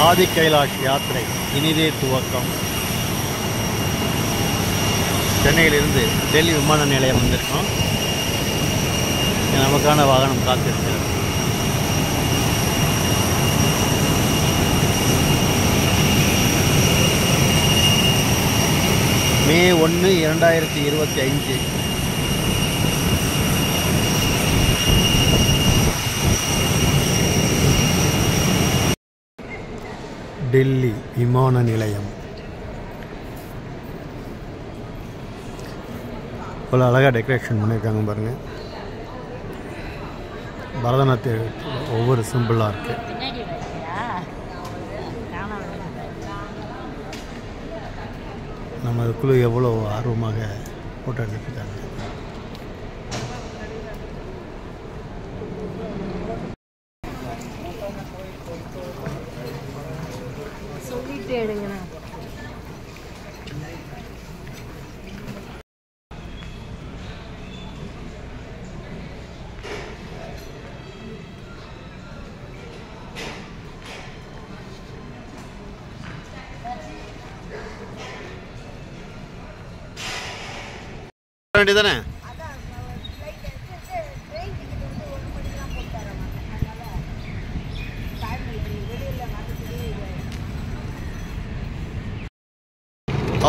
ஆதி கைலாஷ் யாத்திரை இனிதே துவக்கம். சென்னையிலிருந்து டெல்லி விமான நிலையம் வந்திருக்கோம். நமக்கான வாகனம் காத்திருக்கிறது. மே 1, 2025. டெல்லி விமான நிலையம். இவ்வளோ அழகாக டெக்கரேஷன் பண்ணியிருக்காங்க பாருங்கள். பரதநாட்டிய ஒவ்வொரு சிம்பிளாக இருக்குது. நம்ம அதுக்குள்ளே எவ்வளோ ஆர்வமாக ஃபோட்டோ எடுத்துருக்காங்க. சொல்லிட்டு எடுங்கண்ணா. வேண்டியதானே?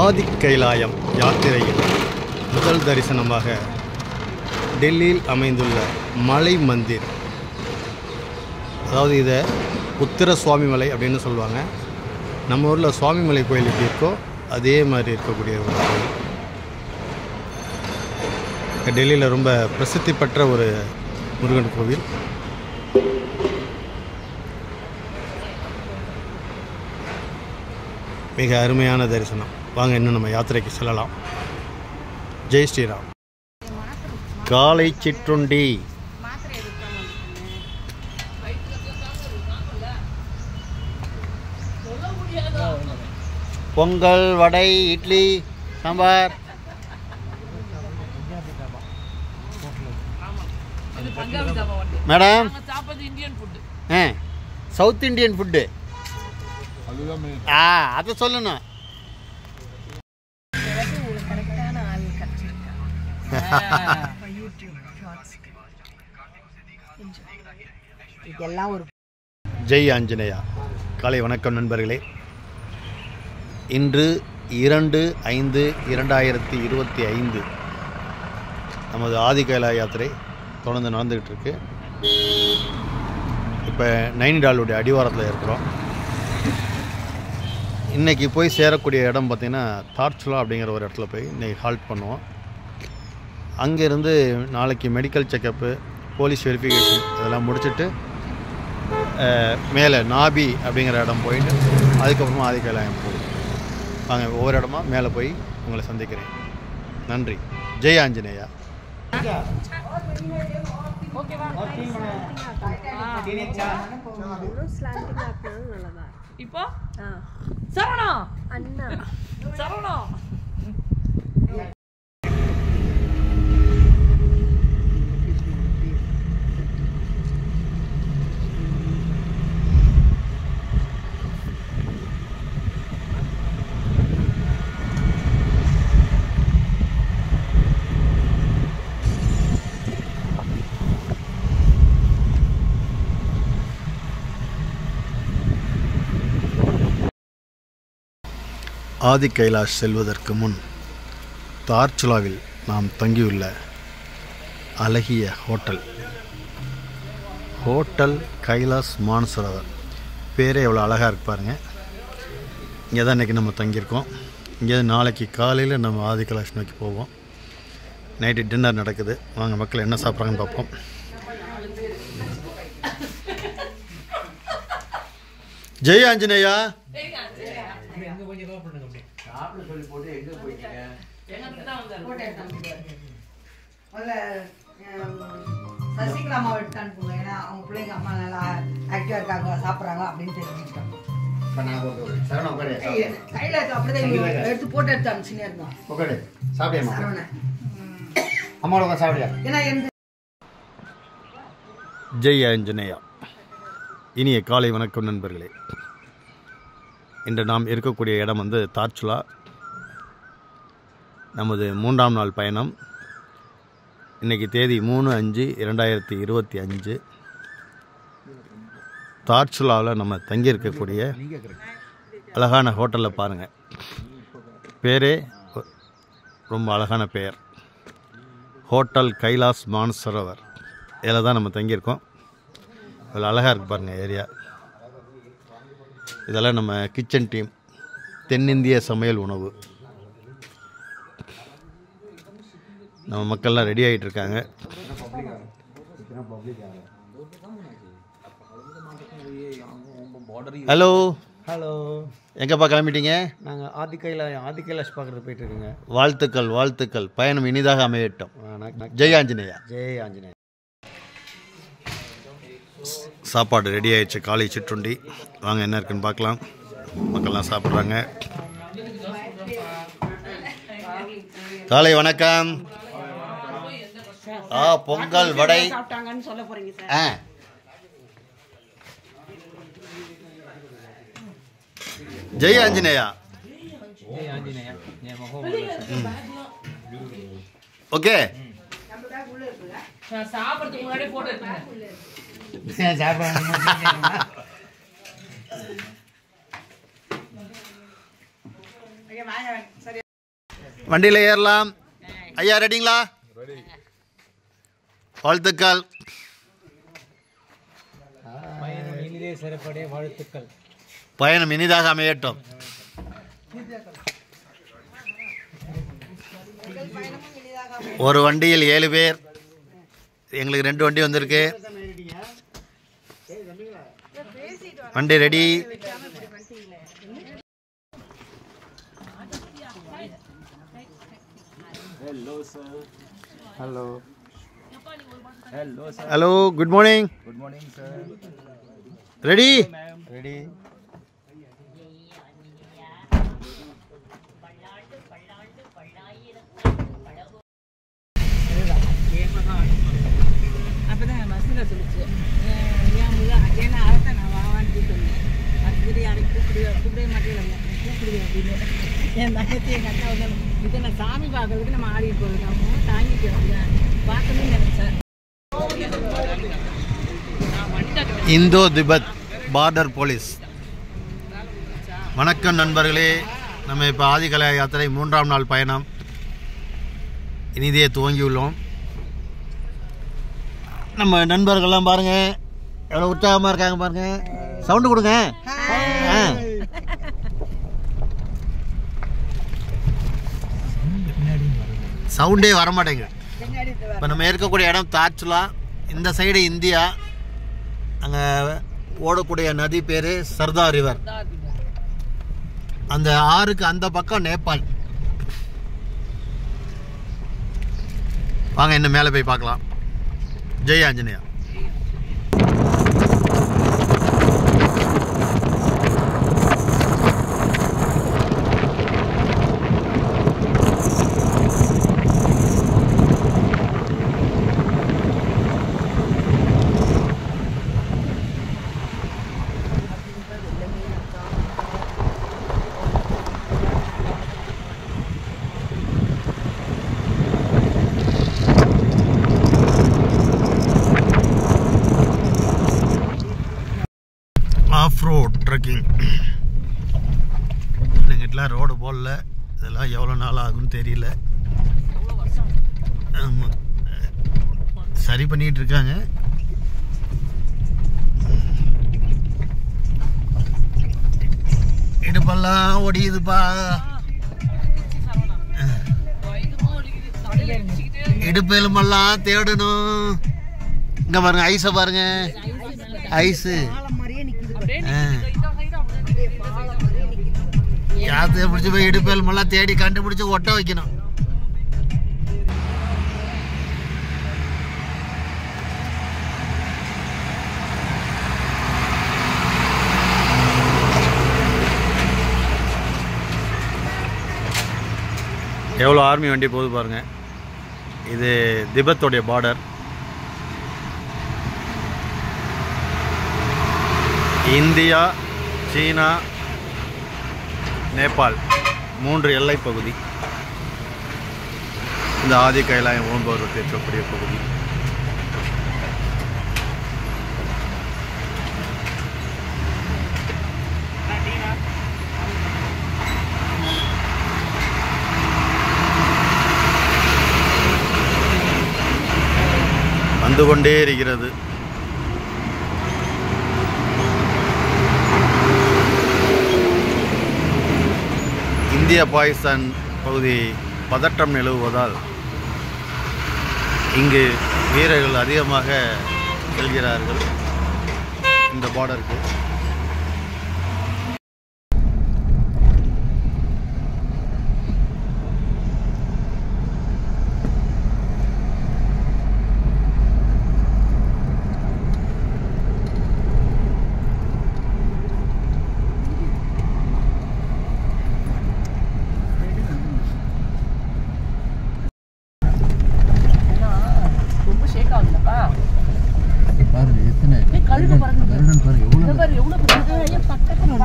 ஆதி கைலாயம் யாத்திரையில் முதல் தரிசனமாக டெல்லியில் அமைந்துள்ள மலை மந்திர், அதாவது இதை உத்திர சுவாமி மலை அப்படின்னு சொல்லுவாங்க. நம்ம ஊரில் சுவாமிமலை கோயில் எப்படி இருக்கோ அதே மாதிரி இருக்கக்கூடிய ஒரு கோயில். டெல்லியில் ரொம்ப பிரசித்தி பெற்ற ஒரு முருகன் கோவில். மிக அருமையான தரிசனம். வாங்க இன்னும் நம்ம யாத்திரைக்கு செல்லலாம். ஜெய் ஸ்ரீராம். காலை சிற்றுண்டி. Pongal, vada, idli, sambar. Madam, south Indian food அதை சொல்லணும். ஜெய் ஆஞ்சநேயா. காலை வணக்கம் நண்பர்களே. இன்று 2/5/2025 நமது ஆதி கைலாய யாத்திரை தொடர்ந்து நடந்துக்கிட்டு இருக்கு. இப்போ நைனிடாலுடைய அடிவாரத்தில் இருக்கிறோம். இன்றைக்கி போய் சேரக்கூடிய இடம் பார்த்திங்கன்னா தார்ச்சுலா அப்படிங்கிற ஒரு இடத்துல போய் இன்றைக்கி ஹால்ட் பண்ணுவோம். அங்கேருந்து நாளைக்கு மெடிக்கல் செக்கப்பு, போலீஸ் வெரிஃபிகேஷன் இதெல்லாம் முடிச்சுட்டு மேலே நாபி அப்படிங்கிற இடம் போயிட்டு அதுக்கப்புறமா ஆதி கைலாயம் போகும். வாங்க ஒவ்வொரு இடமா மேலே போய் உங்களை சந்திக்கிறேன். நன்றி. ஜெய் ஆஞ்சநேயா. இப்போ சரவணா அண்ணா சரவணா ஆதி கைலாஷ் செல்வதற்கு முன் தார்ச்சுலாவில் நாம் தங்கியுள்ள அழகிய ஹோட்டல் கைலாஷ் மானசரோவர். பேரே எவ்வளோ அழகாக இருக்கு பாருங்கள். இங்கே தான் இன்றைக்கி நம்ம தங்கியிருக்கோம். இங்கே நாளைக்கு காலையில் நம்ம ஆதி கைலாஷ் நோக்கி போவோம். நைட்டு டின்னர் நடக்குது. வாங்க மக்கள் என்ன சாப்பிட்றாங்கன்னு பார்ப்போம். ஜெய் ஆஞ்சநேயா. சசிகலா அம்மா எடுத்தான்னு போங்க. ஏன்னா அவங்க பிள்ளைங்க அம்மா நல்லா ஆக்டிவா இருக்காங்க, சாப்பிட்றாங்க அப்படின்னு தெரிஞ்சுக்கிட்டோம். கையில அப்படிதான் எடுத்து போட்டு எடுத்து அனுப்பிச்சுனே இருந்தோம். ஏன்னா ஜெய் ஆஞ்சநேயா. இனிய காலை வணக்கம் நண்பர்களே. இன்று நாம் இருக்கக்கூடிய இடம் வந்து தார்ச்சுலா. நமது 3ஆம் நாள் பயணம். இன்றைக்கி தேதி 3/5/2025. தார்ச்சுலாவில் நம்ம தங்கியிருக்கக்கூடிய அழகான ஹோட்டலில் பாருங்கள். பேரே ரொம்ப அழகான பெயர், ஹோட்டல் கைலாஸ் மானசரோவர். இதில் தான் நம்ம தங்கியிருக்கோம். இதில் அழகாக இருக்குது பாருங்கள் ஏரியா. இதெல்லாம் நம்ம கிச்சன் டீம், தென்னிந்திய சமையல் உணவு. நம்ம மக்கள்லாம் ரெடி ஆகிட்டு இருக்காங்க. ஹலோ ஹலோ, எங்கேப்பா கிளம்பிட்டீங்க? நாங்கள் ஆதிக்கைலாஷ் பார்க்குறது போயிட்டுருக்குங்க. வாழ்த்துக்கள் வாழ்த்துக்கள். பயணம் இனிதாக அமையட்டும். ஜெய் ஆஞ்சநேயா. ஜெய் ஆஞ்சநேயா. சாப்பாடு ரெடி ஆயிடுச்சு. காலை சிற்றுண்டி. வாங்க என்ன இருக்குன்னு பார்க்கலாம். மக்கள்லாம் சாப்பிட்றாங்க. காலை வணக்கம். பொங்கல் வடை. ஜெய் ஆஞ்சநேயா. ஓகே. சாப்பிடுறதுக்கு முன்னாடி போட்டோ எடுத்துங்க. வண்டியில் ஏறலாம். ஐயா ரெடிங்களா? வாழ்த்துக்கள். வாழ்த்துக்கள். பயணம் இனிதாக அமையட்டும். ஒரு வண்டியில் 7 பேர். எங்களுக்கு 2 வண்டி வந்திருக்கு. வண்டி ready. Hello. Hello, good morning. Good morning sir. Ready? Ready. அப்பதான் பஸ்ல சொல்லிச்சு, ஏன்னா அதைத்தான் நான் வாவான்னு கூப்பிட்டுருந்தேன். அது யாரையும் கூப்பிடவே மாட்டேன், கூப்பிடுவேன் அப்படின்னு. என் தங்கச்சி எங்கள் அக்கா வந்து இதை நான் சாமி பார்க்கறதுக்கு நம்ம ஆடிட்டு போயிருக்காமோ தாங்கிட்டு பார்க்கணும்னு நினைச்சேன். இந்தோ திபெத் பார்டர் போலீஸ். வணக்கம் நண்பர்களே. நம்ம இப்போ ஆதிகலை யாத்திரை 3ஆம் நாள் பயணம் இனிதே துவங்கியுள்ளோம். நம்ம நண்பர்கள்லாம் பாருங்கள் எவ்வளோ உற்சாகமாக இருக்காங்க பாருங்கள். சவுண்டு கொடுங்க. சவுண்டே வரமாட்டேங்க. இப்போ நம்ம இருக்கக்கூடிய இடம் தார்ச்சுலா. இந்த சைடு இந்தியா. அங்கே ஓடக்கூடிய நதி பேர் சர்தார் ரிவர். அந்த ஆறுக்கு அந்த பக்கம் நேபாள். வாங்க இன்னும் மேலே போய் பார்க்கலாம். Jai Anjaneya. Off road trekking. எங்கிட்டலாம் ரோடு போடல. இதெல்லாம் எவ்வளோ நாள் ஆகும்னு தெரியல. ஆமாம், சரி பண்ணிகிட்டு இருக்காங்க. இடுப்பெல்லாம் ஒடியுதுப்பா. இடுப்பு எலும்பெல்லாம் தேடணும். இங்கே பாருங்க, ஐஸை பாருங்க. ஐஸு யாத்தையை பிடிச்சி போய் இடுப்பு எலும்பெல்லாம் தேடி கண்டுபிடிச்சி ஒட்ட வைக்கணும். எவ்வளோ ஆர்மி வண்டி போகுது பாருங்க. இது திபெத்தோடைய பார்டர். இந்தியா, சீனா, நேபாள் 3 எல்லை பகுதி. இந்த ஆதி கைலாயம் ஓம்புவதற்கு இருக்கக்கூடிய பகுதி. வந்து கொண்டே இருக்கிறது. இந்திய பாகிஸ்தான் பகுதி பதற்றம் நிலவுவதால் இங்கு வீரர்கள் அதிகமாக செல்கிறார்கள் இந்த பார்டருக்கு.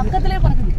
பக்கத்திலே பறக்குது.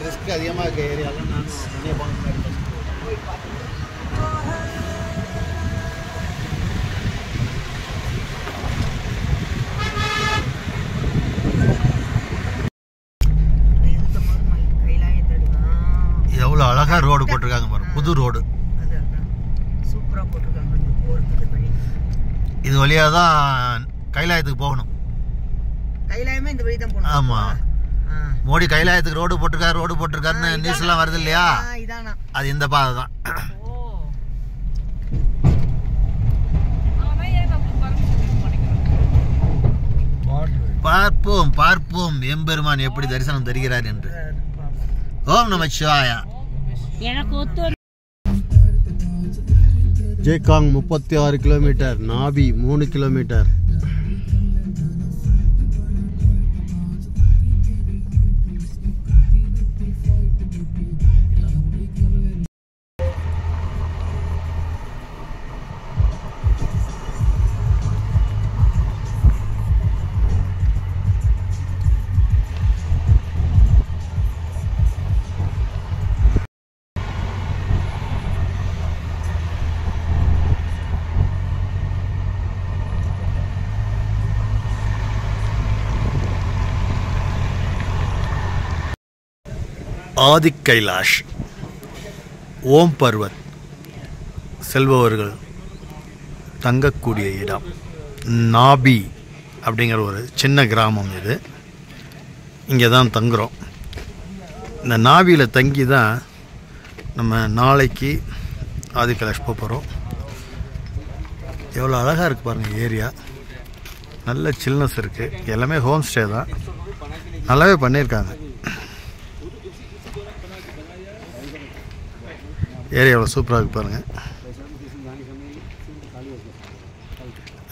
ரிஸ்க் அதிகமாக இருக்க ஏரியாவில் நான் தனியாக போன எவ்வளோ அழகாக ரோடு போட்டிருக்காங்க பாருங்க, புது ரோடு சூப்பராக போட்டிருக்காங்க. இது வழியாக தான் கைலாயத்துக்கு போகணும். கைலாயமே இந்த வழி தான் போகணும். ஆமாம், மோடி கைலாயத்துக்கு ரோடு போட்டிருக்காருன்னு நியூஸ்லாம் வருது இல்லையா, அது இந்த பாதை தான். பார்ப்போம் எம்பெருமான் எப்படி தரிசனம் தருகிறார் என்று. ஓம் நம சிவாயா. ஜேகாங் 36 கிலோமீட்டர், நாபி 3 கிலோமீட்டர். ஆதிக் கைலாஷ் ஓம் பர்வத் செல்பவர்கள் தங்கக்கூடிய இடம். நாபி அப்படிங்கிற ஒரு சின்ன கிராமம் இது. இங்கே தான் தங்குகிறோம். இந்த நாபியில் தங்கி தான் நம்ம நாளைக்கு ஆதிக் கைலாஷ் போக போகிறோம். எவ்வளோ அழகாக இருக்குது பாருங்கள் ஏரியா. நல்ல சில்னஸ் இருக்குது. எல்லாமே ஹோம் ஸ்டே தான். நல்லாவே பண்ணியிருக்காங்க. ஏரியா எவ்வளோ சூப்பராக இருக்குது பாருங்கள்.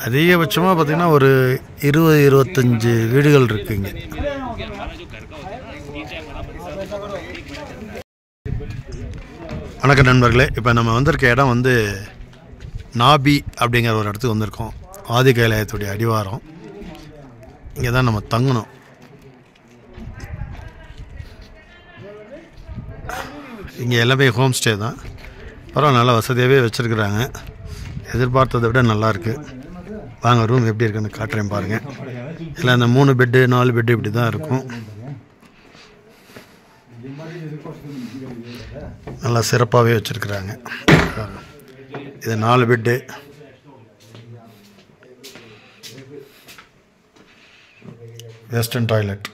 அதிகபட்சமாக பார்த்திங்கன்னா ஒரு 20-25 வீடுகள் இருக்குங்க. வணக்கம் நண்பர்களே. இப்போ நம்ம வந்திருக்க இடம் வந்து நாபி அப்படிங்கிற ஒரு இடத்துக்கு வந்திருக்கோம். ஆதி கைலாயத்துடைய அடிவாரம். இங்கே தான் நம்ம தங்கணும். இங்கே எல்லாமே ஹோம் ஸ்டே தான். பரவாயில்ல, நல்லா வசதியாகவே வச்சுருக்குறாங்க. எதிர்பார்த்ததை விட நல்லாயிருக்கு. வாங்க ரூம் எப்படி இருக்குன்னு காட்டுறேன் பாருங்கள். இல்லை அந்த 3 பெட்டு 4 பெட்டு இப்படி தான் இருக்கும். நல்லா சிறப்பாகவே வச்சுருக்குறாங்க. இது 4 பெட்டு. Western toilet.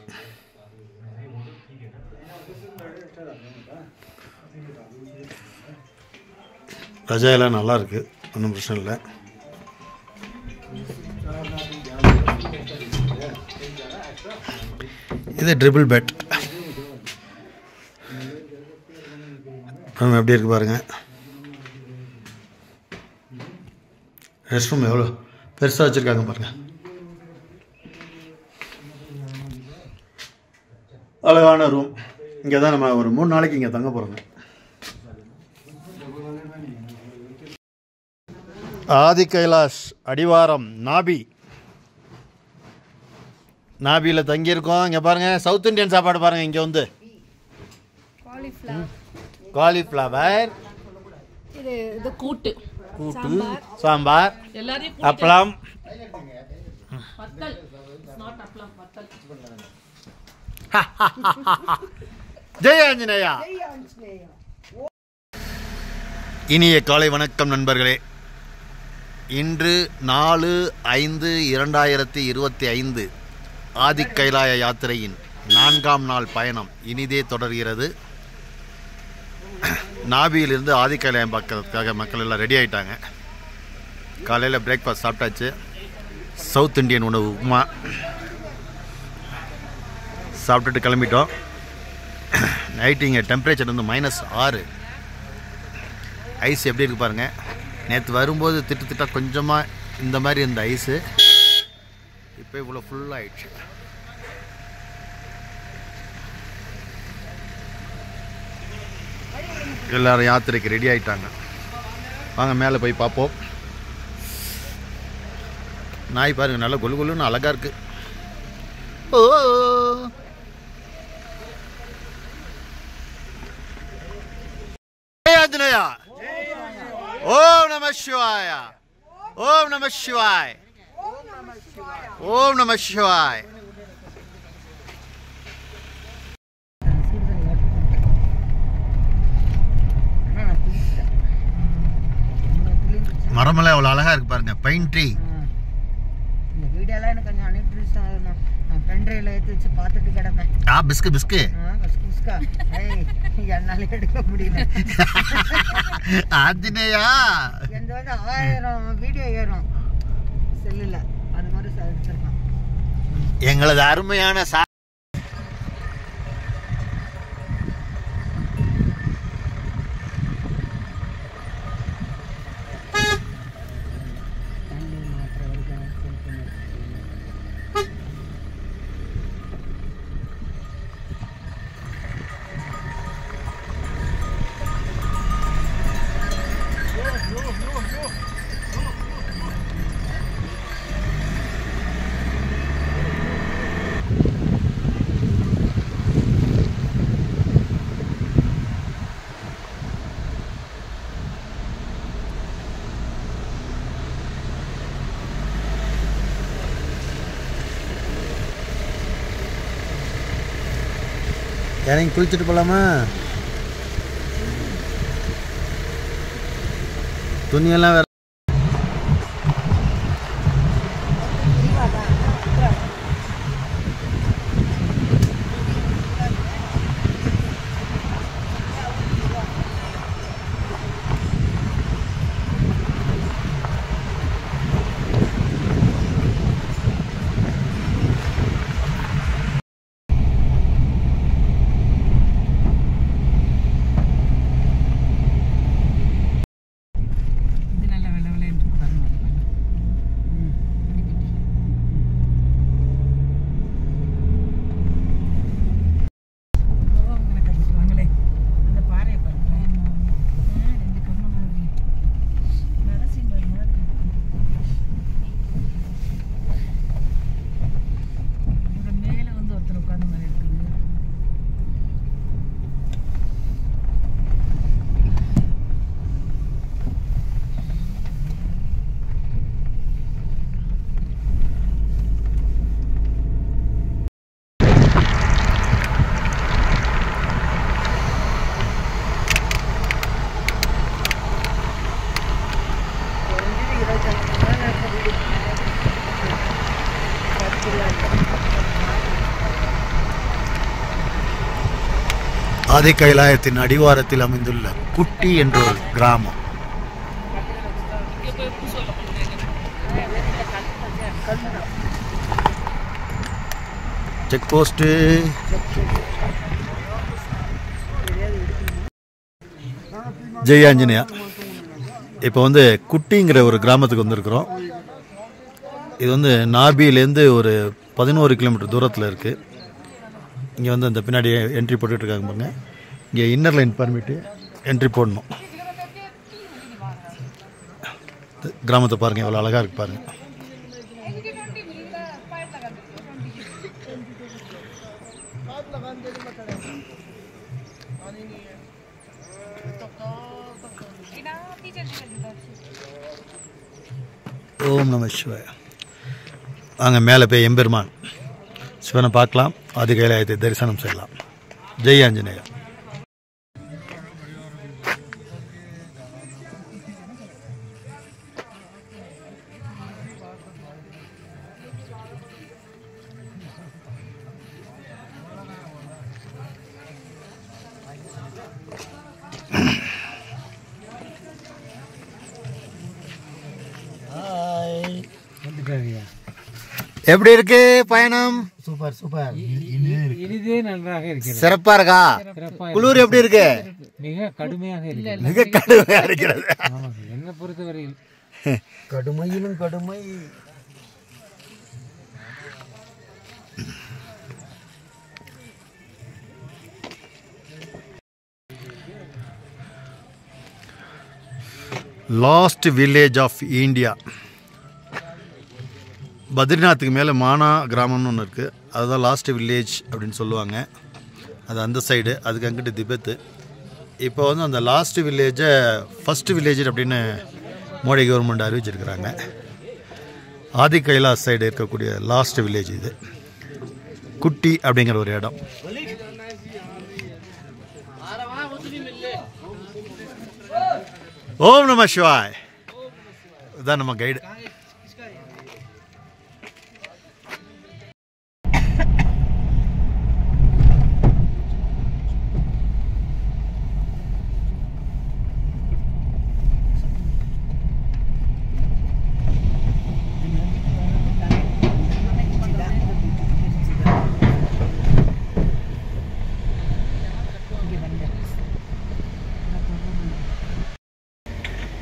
ரஜாயெல்லாம் நல்லா இருக்கு, ஒன்றும் பிரச்சனை இல்லை. இது ட்ரிபிள் பெட். ரூம் எப்படி இருக்கு பாருங்க. ரெஸ்ட் ரூம் எவ்வளோ பெருசாக வச்சுருக்காங்க பாருங்க. அழகான ரூம். இங்கே தான் நம்ம ஒரு 3 நாளைக்கு இங்கே தங்க போகிறோங்க. ஆதி கைலாஷ் அடிவாரம் நாபி. நாபியில் தங்கியிருக்கோம். இங்கே பாருங்கள், சவுத் இண்டியன் சாப்பாடு பாருங்கள். இங்கே வந்து காலிஃப்ளவர், இது கூட்டு, சாம்பார், அப்பளம். ஜெய் ஆஞ்சநேயா. இனிய காலை வணக்கம் நண்பர்களே. இன்று 4/5/2025 ஆதிக் கைலாய யாத்திரையின் 4ஆம் நாள் பயணம் இனிதே தொடர்கிறது. நாபியிலிருந்து ஆதிக் கைலாயம் பார்க்கறதுக்காக மக்கள் எல்லாம் ரெடி ஆகிட்டாங்க. காலையில் பிரேக்ஃபாஸ்ட் சாப்பிட்டாச்சு. சவுத் இண்டியன் உணவு உப்புமா சாப்பிட்டுட்டு கிளம்பிட்டோம். நைட்டு இங்கே டெம்பரேச்சர் வந்து -6. ஐஸ் எப்படி இருக்குது பாருங்கள். நேற்று வரும்போது திட்டாக கொஞ்சமாக இந்த மாதிரி இருந்த ஐஸு இப்போ இவ்வளோ ஃபுல்லாகிடுச்சு. எல்லோரும் யாத்திரைக்கு ரெடி ஆகிட்டாங்க. வாங்க மேலே போய் பார்ப்போம். நாய் பாருங்கள், நல்லா கொலு கொலுன்னு அழகாக இருக்குது. ஓ ஆஞ்சநேயா. ஓம் நம சிவாய. ஓம் நம சிவாய. ஓம் நம சிவாய. மரமெல்லாம் எவ்வளோ அழகாக இருக்கு பாருங்க. Pine tree. இந்த வீடியோலாம் எனக்கு கொஞ்சம் அனுப்பி நான் பென்ட்ரைவில் ஏற்றி வச்சு பார்த்துட்டு கிடப்பேன். பிஸ்கு பிஸ்கு பிஸ்கா என்னால எடுக்க முடியல. ஆஞ்சநேயா எந்த வந்து 1000 வீடியோ ஏறும் செல்லில். அது மாதிரி எடுத்துருக்கான். எங்களது அருமையான இறங்கி குளிச்சுட்டு போகலாமா? துணியெல்லாம் வேற. ஆதி கைலாயத்தின் அடிவாரத்தில் அமைந்துள்ள குட்டி என்ற ஒரு கிராமம். Check post. ஜெய் ஆஞ்சநேயா. இப்போ வந்து குட்டிங்கிற ஒரு கிராமத்துக்கு வந்திருக்கிறோம். இது வந்து நாபியிலேருந்து ஒரு 11 கிலோமீட்டர் தூரத்தில் இருக்குது. இங்கே வந்து அந்த பின்னாடி என்ட்ரி போட்டுட்ருக்காங்க பாருங்க. இங்கே இன்னர் லைன் பர்மிட்டு என்ட்ரி போடணும். கிராமத்தை பாருங்கள், எவ்வளோ அழகாக இருக்குது பாருங்கள். ஓம் நம சிவாய. வாங்க மேலே போய் எம்பெருமான் சிவனை பார்க்கலாம், ஆதி கைலாயத்தை தரிசனம் செய்யலாம். ஜெய் ஆஞ்சநேயா. எப்படி இருக்கு பயணம்? Super super. இனிதே நன்றாக இருக்கிறது. சிறப்பா இருக்கா? குளிர் எப்படி இருக்கு? மிக கடுமையாக இருக்கிறது. மிக கடுமையா இருக்கிறது. என்னை பொறுத்தவரையில் கடுமையிலும் கடுமை. Last village of India. பத்ரிநாத்துக்கு மேலே மானா கிராமம்னு ஒன்று இருக்குது. அதுதான் லாஸ்ட் வில்லேஜ் அப்படின்னு சொல்லுவாங்க. அது அந்த சைடு, அதுக்கு அங்கிட்டு திபெத்து. இப்போ வந்து அந்த லாஸ்ட் வில்லேஜை ஃபஸ்ட் வில்லேஜ் அப்படின்னு மோடி கவர்மெண்ட் அறிவிச்சிருக்கிறாங்க. ஆதி கைலாஸ் சைடு இருக்கக்கூடிய லாஸ்ட் வில்லேஜ் இது, குட்டி அப்படிங்கிற ஒரு இடம். ஓம் நம சிவாய். இதுதான் நம்ம கைடு.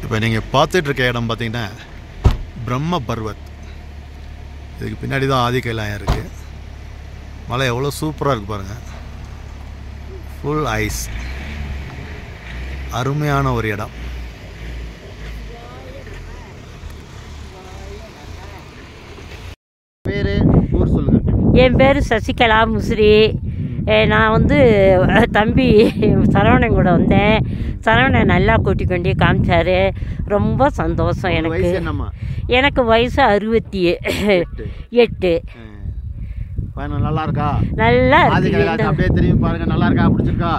இப்போ நீங்கள் பார்த்துட்டு இருக்க இடம் பார்த்தீங்கன்னா பிரம்ம பர்வத். இதுக்கு பின்னாடி தான் ஆதி கைலாயம் இருக்குது. மலை எவ்வளோ சூப்பராக இருக்குது பாருங்கள். Full ice. அருமையான ஒரு இடம். பேர் ஊர் சொல்லுங்கள். என் பேர் சசிகலா முசிறி. நான் வந்து தம்பி சரவணன் கூட வந்தேன். சரவணன் நல்லா கூட்டி கொண்டு காமிச்சார். ரொம்ப சந்தோஷம் எனக்கு. எனக்கு வயசு 68. பயணம் நல்லா இருக்கா? நல்லா ஆதி இருக்கு. கைலாயத்தை அப்படியே திரும்பி பாருங்க. நல்லா இருக்கா? பிடிச்சிருக்கா?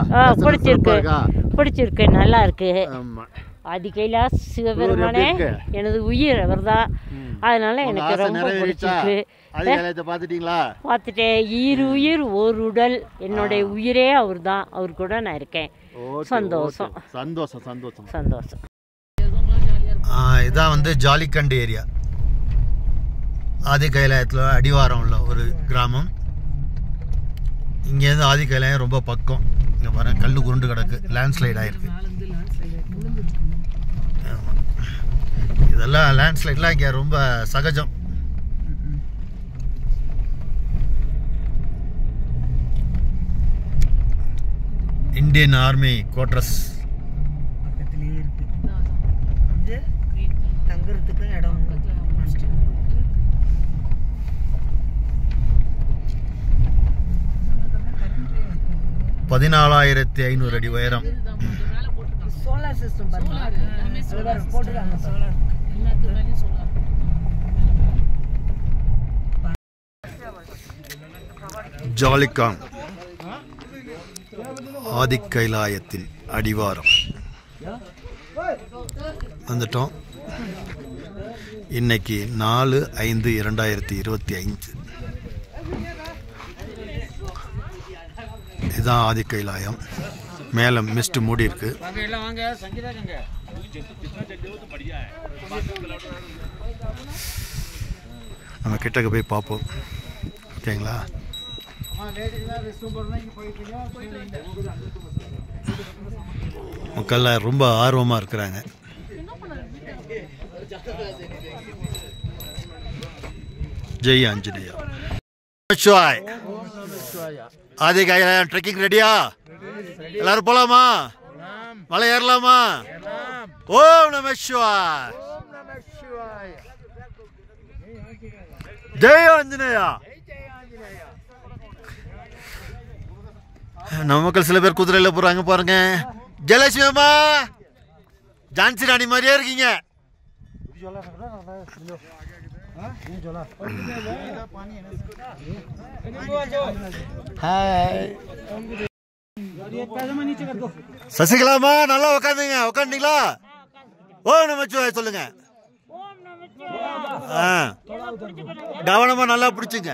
பிடிச்சிருக்கு, நல்லா இருக்கு. ஆமா. ஆதி கைலாஷ் சிவபெருமானே எனது உயிர் அவர்தான். அதனால எனக்கு ரொம்ப பிடிச்சிருக்கு. ஆதி கைலாயத்தை பார்த்துட்டீங்களா? பார்த்துட்டேன். உயிர் ஒரு உடல், என்னுடைய உயிரே அவர் தான். அவர் கூட நான் இருக்கேன். சந்தோஷம் சந்தோஷம் சந்தோஷம் சந்தோஷம். இதான் வந்து ஜாலிக்கண்டு ஏரியா. ஆதி கைலாயத்தில் அடிவாரம் உள்ள ஒரு கிராமம். இங்கேருந்து ஆதி கைலாயம் ரொம்ப பக்கம். இங்கே பாருங்க, கல் உருண்டு கிடக்கு, லேண்ட்ஸ்லைட் ஆகிருக்கு. இதெல்லாம் லேண்ட்ஸ்லைட்லாம் இங்கே ரொம்ப சகஜம். இந்தியன் ஆர்மி குவார்டர்ஸ் பக்கத்துலேயே இருக்கு. இது தங்குறதுக்கு இடம். 14,500 அடி உயரம். சோலார் சிஸ்டம் போட்டுருக்காங்க. சோலார் ஜாலிகான் ஆதி கைலாயத்தின் அடிவாரம் வந்துட்டோம். இன்னைக்கு 4/5/2025. இதுதான் ஆதி கைலாயம். மேலே மிஸ்ட் மூடி இருக்கு. நம்ம கிட்டக்க போய் பார்ப்போம். ஓகேங்களா? மக்கள்லாம் ரொம்ப ஆர்வமாக இருக்கிறாங்க. ஜெய் ஆஞ்சநேயா. ஆதி கைலாயம் ட்ரெக்கிங் ரெடியா? எல்லாரும் போலாமா? மலை ஏறலாமா? ஓம் நம சிவாய். ஜெய் ஆஞ்சநேயா. நம்ம மக்கள் சில பேர் குதிரையில போறாங்க பாருங்க. ஜெயலட்சுமி அம்மா, ஜான்சி ராணி மாதிரியே இருக்கீங்க. சசிகலாமா, நல்லா உட்காந்துங்க. உட்காந்துங்களா? ஓம் நமச்சிவாய் சொல்லுங்க. கவனமா நல்லா பிடிச்சுங்க.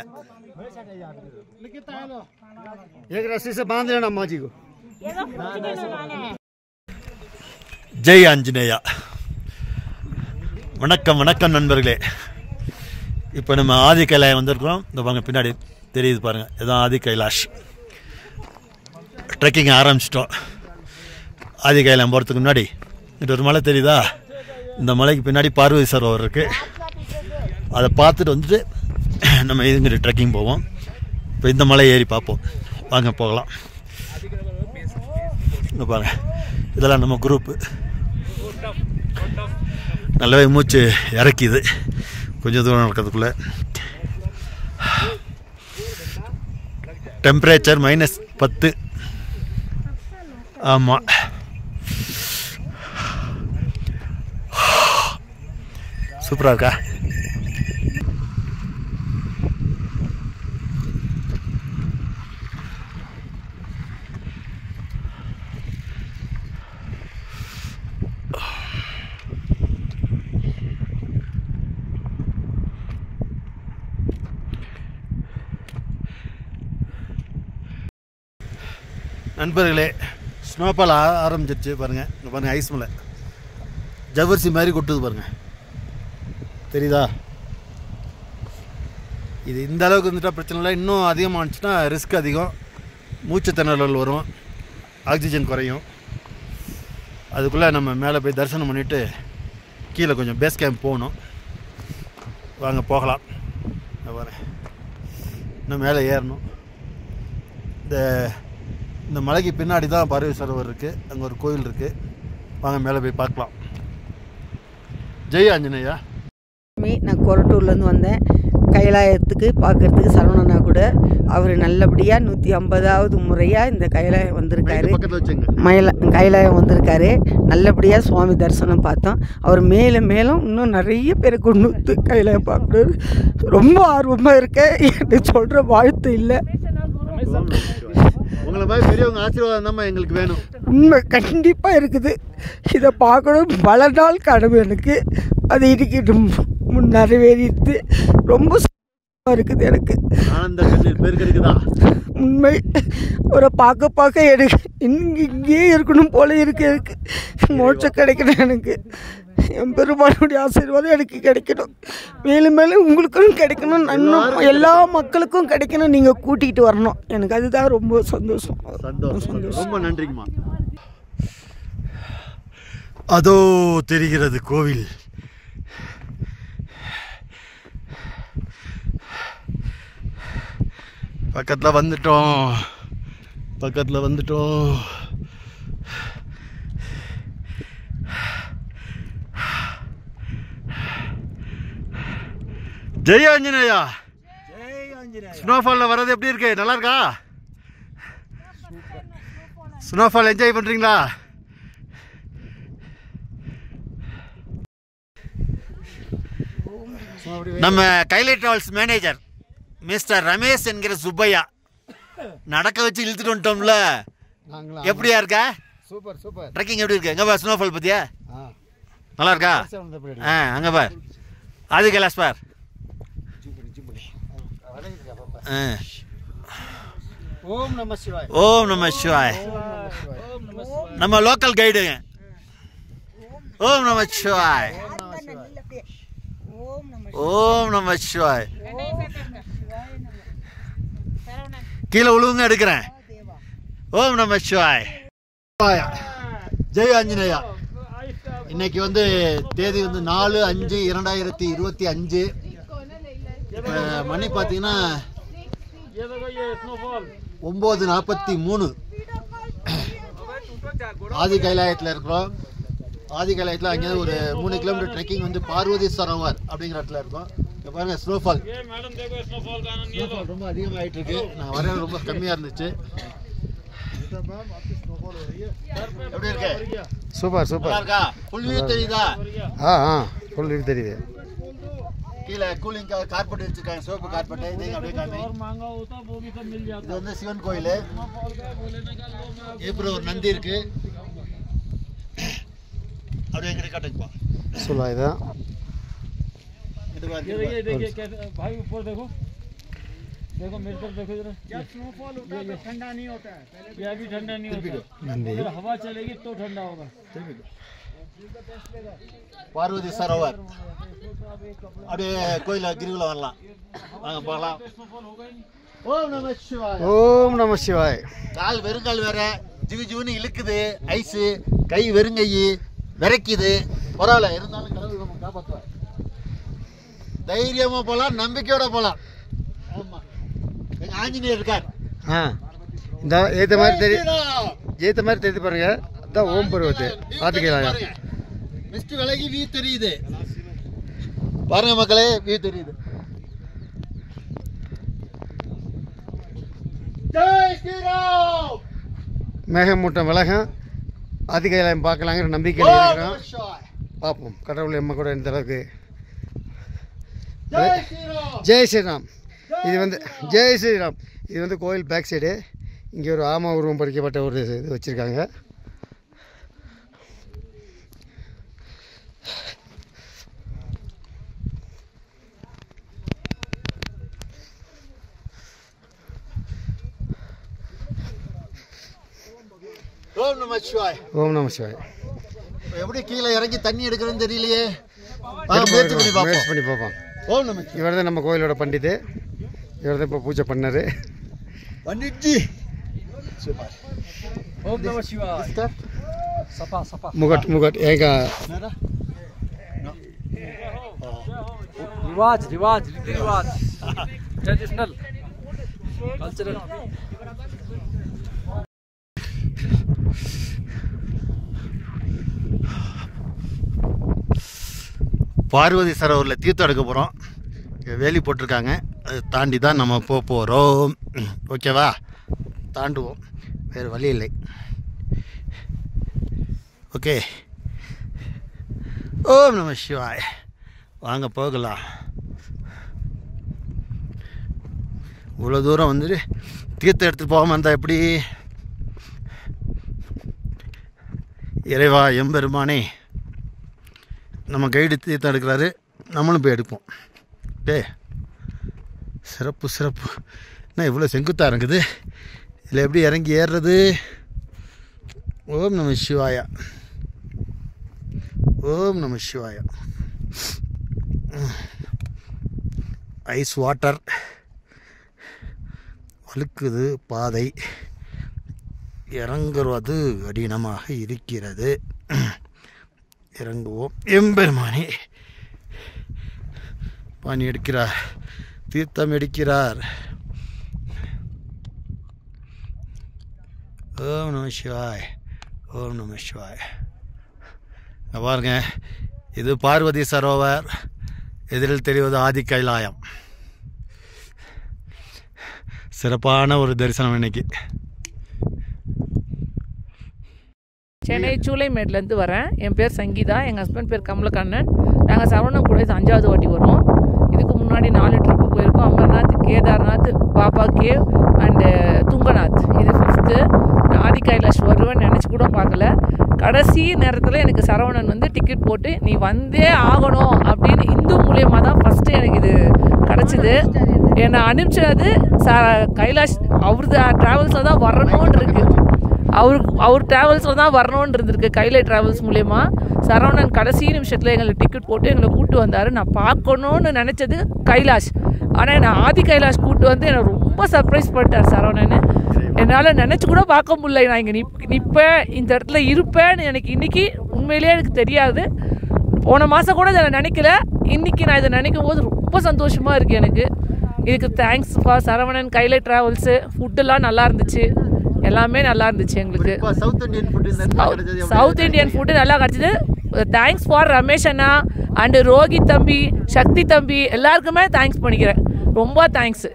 ஜெய் ஆஞ்சநேயா. வணக்கம் வணக்கம் நண்பர்களே. இப்போ நம்ம ஆதி கைலாயம் வந்திருக்கிறோம். இந்த பாருங்க, பின்னாடி தெரியுது பாருங்க, இதுதான் ஆதி கைலாஷ். ட்ரெக்கிங் ஆரம்பிச்சிட்டோம். ஆதி கைலாயம் போகிறதுக்கு முன்னாடி இது ஒரு மலை தெரியுதா? இந்த மலைக்கு பின்னாடி பார்வதி சரோவர் இருக்குது. அதை பார்த்துட்டு வந்துட்டு நம்ம இதுங்கிட்ட ட்ரெக்கிங் போவோம். இப்போ இந்த மலை ஏறி பார்ப்போம். வாங்க போகலாம். இங்கே பாருங்க, இதெல்லாம் நம்ம குரூப்பு. நல்லாவே மூச்சு இறக்கிது கொஞ்சம் தூரம் நடக்கிறதுக்குள்ளே. டெம்பரேச்சர் -10. ஆமாம், சூப்பராக இருக்கா? நண்பர்களே, ஸ்னோபால் ஆரம்பிச்சிருச்சு பாருங்கள். இங்கே பாருங்கள், ஐஸ் மலை ஜவ்வரிசி மாதிரி கொட்டுது பாருங்கள், தெரியுதா? இது இந்த அளவுக்கு வந்துட்டால் பிரச்சனை இல்லை. இன்னும் அதிகமாகிடுச்சுன்னா ரிஸ்க் அதிகம். மூச்சு திணறல் வரும், ஆக்சிஜன் குறையும். அதுக்குள்ளே நம்ம மேலே போய் தரிசனம் பண்ணிவிட்டு கீழே கொஞ்சம் பேஸ் கேம்ப் போகணும். வாங்க போகலாம். பாருங்க, இன்னும் மேலே ஏறணும். இந்த மலைக்கு பின்னாடி தான் பார்வதி சரோவர் இருக்குது. அங்கே ஒரு கோயில் இருக்குது. வாங்க மேலே போய் பார்க்கலாம். ஜெய் ஆஞ்சநேயா. நான் கொரட்டூர்லேருந்து வந்தேன். கைலாயத்துக்கு பார்க்குறதுக்கு சரவணனா கூட அவர் நல்லபடியாக 150வது முறையாக இந்த கைலாயம் வந்திருக்காரு. பக்கத்தில் வச்சுங்க. கைலாயம் வந்திருக்காரு. நல்லபடியாக சுவாமி தரிசனம் பார்த்தோம். அவர் மேலும் மேலும் இன்னும் நிறைய பேரை கொண்டு வந்து கைலாயம் பார்க்கணும். ரொம்ப ஆர்வமாக இருக்கேன். எனக்கு சொல்கிற வாழ்த்து இல்லை. உங்களை மாதிரி பெரியவங்க ஆசீர்வாதம் தான் எங்களுக்கு வேணும். உண்மை கண்டிப்பாக இருக்குது. இதை பார்க்கணும் பல நாள் கனவு எனக்கு. அது இன்னைக்கு நிறைவேறிட்டு ரொம்ப இருக்குது எனக்கு. ஆனந்த கண்ணீர் பேர் கிடைக்குதா? உண்மை ஒரு பார்க்க எனக்கு இங்கேயே இருக்கணும் போல இருக்கு. எனக்கு மோட்சம் கிடைக்கணும். எனக்கு என் பெருமானுடைய ஆசீர்வாதம் எனக்கு கிடைக்கணும். மேலும் மேலும் உங்களுக்கும் கிடைக்கணும். இன்னும் எல்லா மக்களுக்கும் கிடைக்கணும். நீங்கள் கூட்டிகிட்டு வரணும். எனக்கு அதுதான் ரொம்ப சந்தோஷம். ரொம்ப நன்றிங்கம்மா. அதோ தெரிகிறது கோவில். பக்கத்தில் வந்துட்டோம். ஜெய் ஆஞ்சநேயா. ஸ்னோஃபாலில் வர்றது எப்படி இருக்கு? நல்லா இருக்கா? ஸ்னோஃபால் என்ஜாய் பண்ணுறீங்களா? நம்ம கைலை டிராவல்ஸ் மேனேஜர் மிஸ்டர் ரமேஷ் என்கிற சுப்பையா நடக்க வச்சு இழுத்துட்டு வந்துட்டோம்ல. எப்படியா இருக்கா? சூப்பர். ட்ரெக்கிங் எப்படி இருக்கு? எங்கே பார் ஸ்னோஃபால் பற்றியா? நல்லா இருக்கா? அங்கே பார் ஆதி கைலாஷ் பார். ஓம் நம சிவாய். நம்ம லோக்கல் கைடுங்க. ஓம் நம சிவாய். கீழே உழுவுங்க எடுக்கிறேன். ஓம் நம சிவாய். ஜெய் ஆஞ்சநேயா. இன்னைக்கு வந்து தேதி வந்து 4/5/2025. மணி பார்த்தீங்கன்னா 9:43. ஆதி கைலாயத்தில் இருக்கிறோம். ஆதி கைலாயத்தில் அங்கே ஒரு 3 கிலோமீட்டர் ட்ரெக்கிங் வந்து பார்வதி சரோவர் அப்படிங்கிற இடத்துல இருக்கோம். இப்போ பாருங்க ஸ்னோஃபால் ரொம்ப அதிகமாகிட்டு இருக்கு. நான் வர ரொம்ப கம்மியாக இருந்துச்சு. எப்படி இருக்கு? சூப்பர் இருக்கா? ஃபுல் வியூ தெரியுதா? ஃபுல் வியூ தெரியுது. கீழே கூலிங் கார்பெட் வச்சிருக்காங்க. Soap carpet. இது அப்படியே காமி. இது வந்து சிவன் கோயில். அப்புறம் ஒரு நந்தி இருக்கு. அப்படியே எங்கிட்ட காட்டுங்கப்பா. सुना इधर ये देखिए भाई ऊपर देखो देखो मेरे तरफ देखो जरा। जब स्नोफॉल होता है तो ठंडा नहीं होता है, ये अभी ठंडा नहीं होता है, अगर हवा चलेगी तो ठंडा होगा। பார்வதி சரோவர் அப்படியே கோயில கிரிவலம் வரலாம். வாங்க போகலாம். ஓம் நம சிவாய். ओम नमः शिवाय। கால் வெறுங்கால் வேற ஜிவி ஜிவுன்னு இழுக்குது. ஐஸு கை வெறுங்கை விரைக்குது. பரவாயில்ல, இருந்தாலும் கடவுள் நம்ம காப்பாற்றுவார். தைரியமா போகலாம், நம்பிக்கையோட போகலாம். ஆமா, எங்க ஆஞ்சநேயர் இருக்கார். இந்த ஏத்த மாதிரி தெரியுது பாருங்க. அதான் ஓம் பருவத்து பார்த்துக்கலாம். மிஸ்ட் விலகி வியூ தெரியுது பாருங்க மக்களே, வியூ தெரியுது. ஜெய் ஸ்ரீராம். மேகமூட்டம் விலகம் ஆதிகைலாயம் பார்க்கலாங்கிற நம்பிக்கையில் இருக்கிறோம். பார்ப்போம் கடவுள் எம்ம கூட இந்த அளவுக்கு. ஜெய் ஸ்ரீராம். இது வந்து ஜெய் ஸ்ரீராம். இது வந்து கோயில் பேக் சைடு. இங்கே ஒரு ஆமா உருவம் பொறிக்கப்பட்ட ஒரு இது வச்சுருக்காங்க. ஓம் நம சிவாய். ஓம் நம சிவாய். எப்படி கீழே இறங்கி தண்ணி எடுக்கிறதுன்னு தெரியலையே. முயற்சி பண்ணி பார்ப்போம். ஓம் நம. இவர் தான் நம்ம கோயிலோட பண்டித்து. இவர் தான் இப்போ பூஜை பண்ணாரு. பண்டிட்ஜி. ओम नमः शिवाय. सपा सपा मुगट एक रिवाज रिवाज रीति रिवाज ट्रेडिशनल कल्चरल। பார்வதி சரோவரில் தீர்த்தம் எடுக்க போகிறோம். வேலி போட்டிருக்காங்க, அது தாண்டி தான் நம்ம போக போகிறோம். ஓகேவா, தாண்டுவோம், வேறு வழி இல்லை. ஓகே, ஓம் நம சிவாய். வாங்க போகலாம். இவ்வளோ தூரம் வந்துட்டு தீர்த்தம் எடுத்துகிட்டு போகாமல் இருந்தால் எப்படி? இறைவா எம்பெருமானே, நம்ம கைடு தீர்த்தம் எடுக்கிறாரு, நம்மளும் போய் எடுப்போம். சிறப்பு சிறப்பு. என்ன இவ்வளோ செங்குத்தாக இருக்குது, இதில் எப்படி இறங்கி ஏறுறது? ஓம் நம சிவாயா, ஓம் நம சிவாயா. ஐஸ் வாட்டர் வழுக்குது பாதை, இறங்குவது கடினமாக இருக்கிறது. இறங்குவோம். எம்பெருமானே பானி எடுக்கிறார், தீர்த்தம் எடுக்கிறார். ஓம் நம சிவாய், ஓம் நம சிவாய். பாருங்க, இது பார்வதி சரோவர், எதிரில் தெரிவது ஆதி கைலாயம். சிறப்பான ஒரு தரிசனம் இன்னைக்கு. சென்னை சூளைமேட்லேருந்து வரேன். என் பேர் சங்கீதா, எங்கள் ஹஸ்பண்ட் பேர் கமலக்கண்ணன். நாங்கள் சரவணன் கூட 5வது வாட்டி வரோம். இதுக்கு முன்னாடி 4 ட்ரிப்பு போயிருக்கோம். Amarnath, Kedarnath, Baba cave and Tungnath. இது 5th. ஆதி கைலாஷ் வருவேன்னு நினச்சி கூட பார்க்கல. கடைசி நேரத்தில் எனக்கு சரவணன் வந்து டிக்கெட் போட்டு நீ வந்தே ஆகணும் அப்படின்னு இந்து மூலியமாக தான் ஃபஸ்ட்டு எனக்கு இது கிடச்சிது. என்னை அனுப்பிச்சது கைலாஷ் அவரது ட்ராவல்ஸில் தான் வரணும்னு இருக்குது. அவர் ட்ராவல்ஸில் தான் வரணும்னு இருந்திருக்கு, கைலை ட்ராவல்ஸ் மூலயமா. சரவணன் கடைசி நிமிஷத்தில் எங்களுக்கு டிக்கெட் போட்டு எங்களை கூப்பிட்டு வந்தார். நான் பார்க்கணுன்னு நினச்சது கைலாஷ். ஆனால் நான் ஆதி கைலாஷ் கூப்பிட்டு வந்து என்னை ரொம்ப சர்ப்ரைஸ் பண்ணிட்டார் சரவணன். என்னால் நினச்சி கூட பார்க்க முடியல, நான் இங்கே நிற்பேன், இந்த இடத்துல இருப்பேன்னு எனக்கு இன்றைக்கி உண்மையிலே எனக்கு தெரியாது. போன மாதம் கூட இதை நான் நினைக்கல, இன்றைக்கி நான் இதை நினைக்கும் போது ரொம்ப சந்தோஷமாக இருக்குது எனக்கு. இதுக்கு thanks for Saravanan, Kailai travels. ஃபுட்டெல்லாம் நல்லா இருந்துச்சு, எல்லாமே நல்லா இருந்துச்சு எங்களுக்கு. சவுத் இண்டியன் ஃபுட்டு நல்லா கிடச்சிது. Thanks for Ramesh Anna and Rohit தம்பி, சக்தி தம்பி, எல்லாருக்குமே தேங்க்ஸ் பண்ணிக்கிறேன். ரொம்ப தேங்க்ஸ்.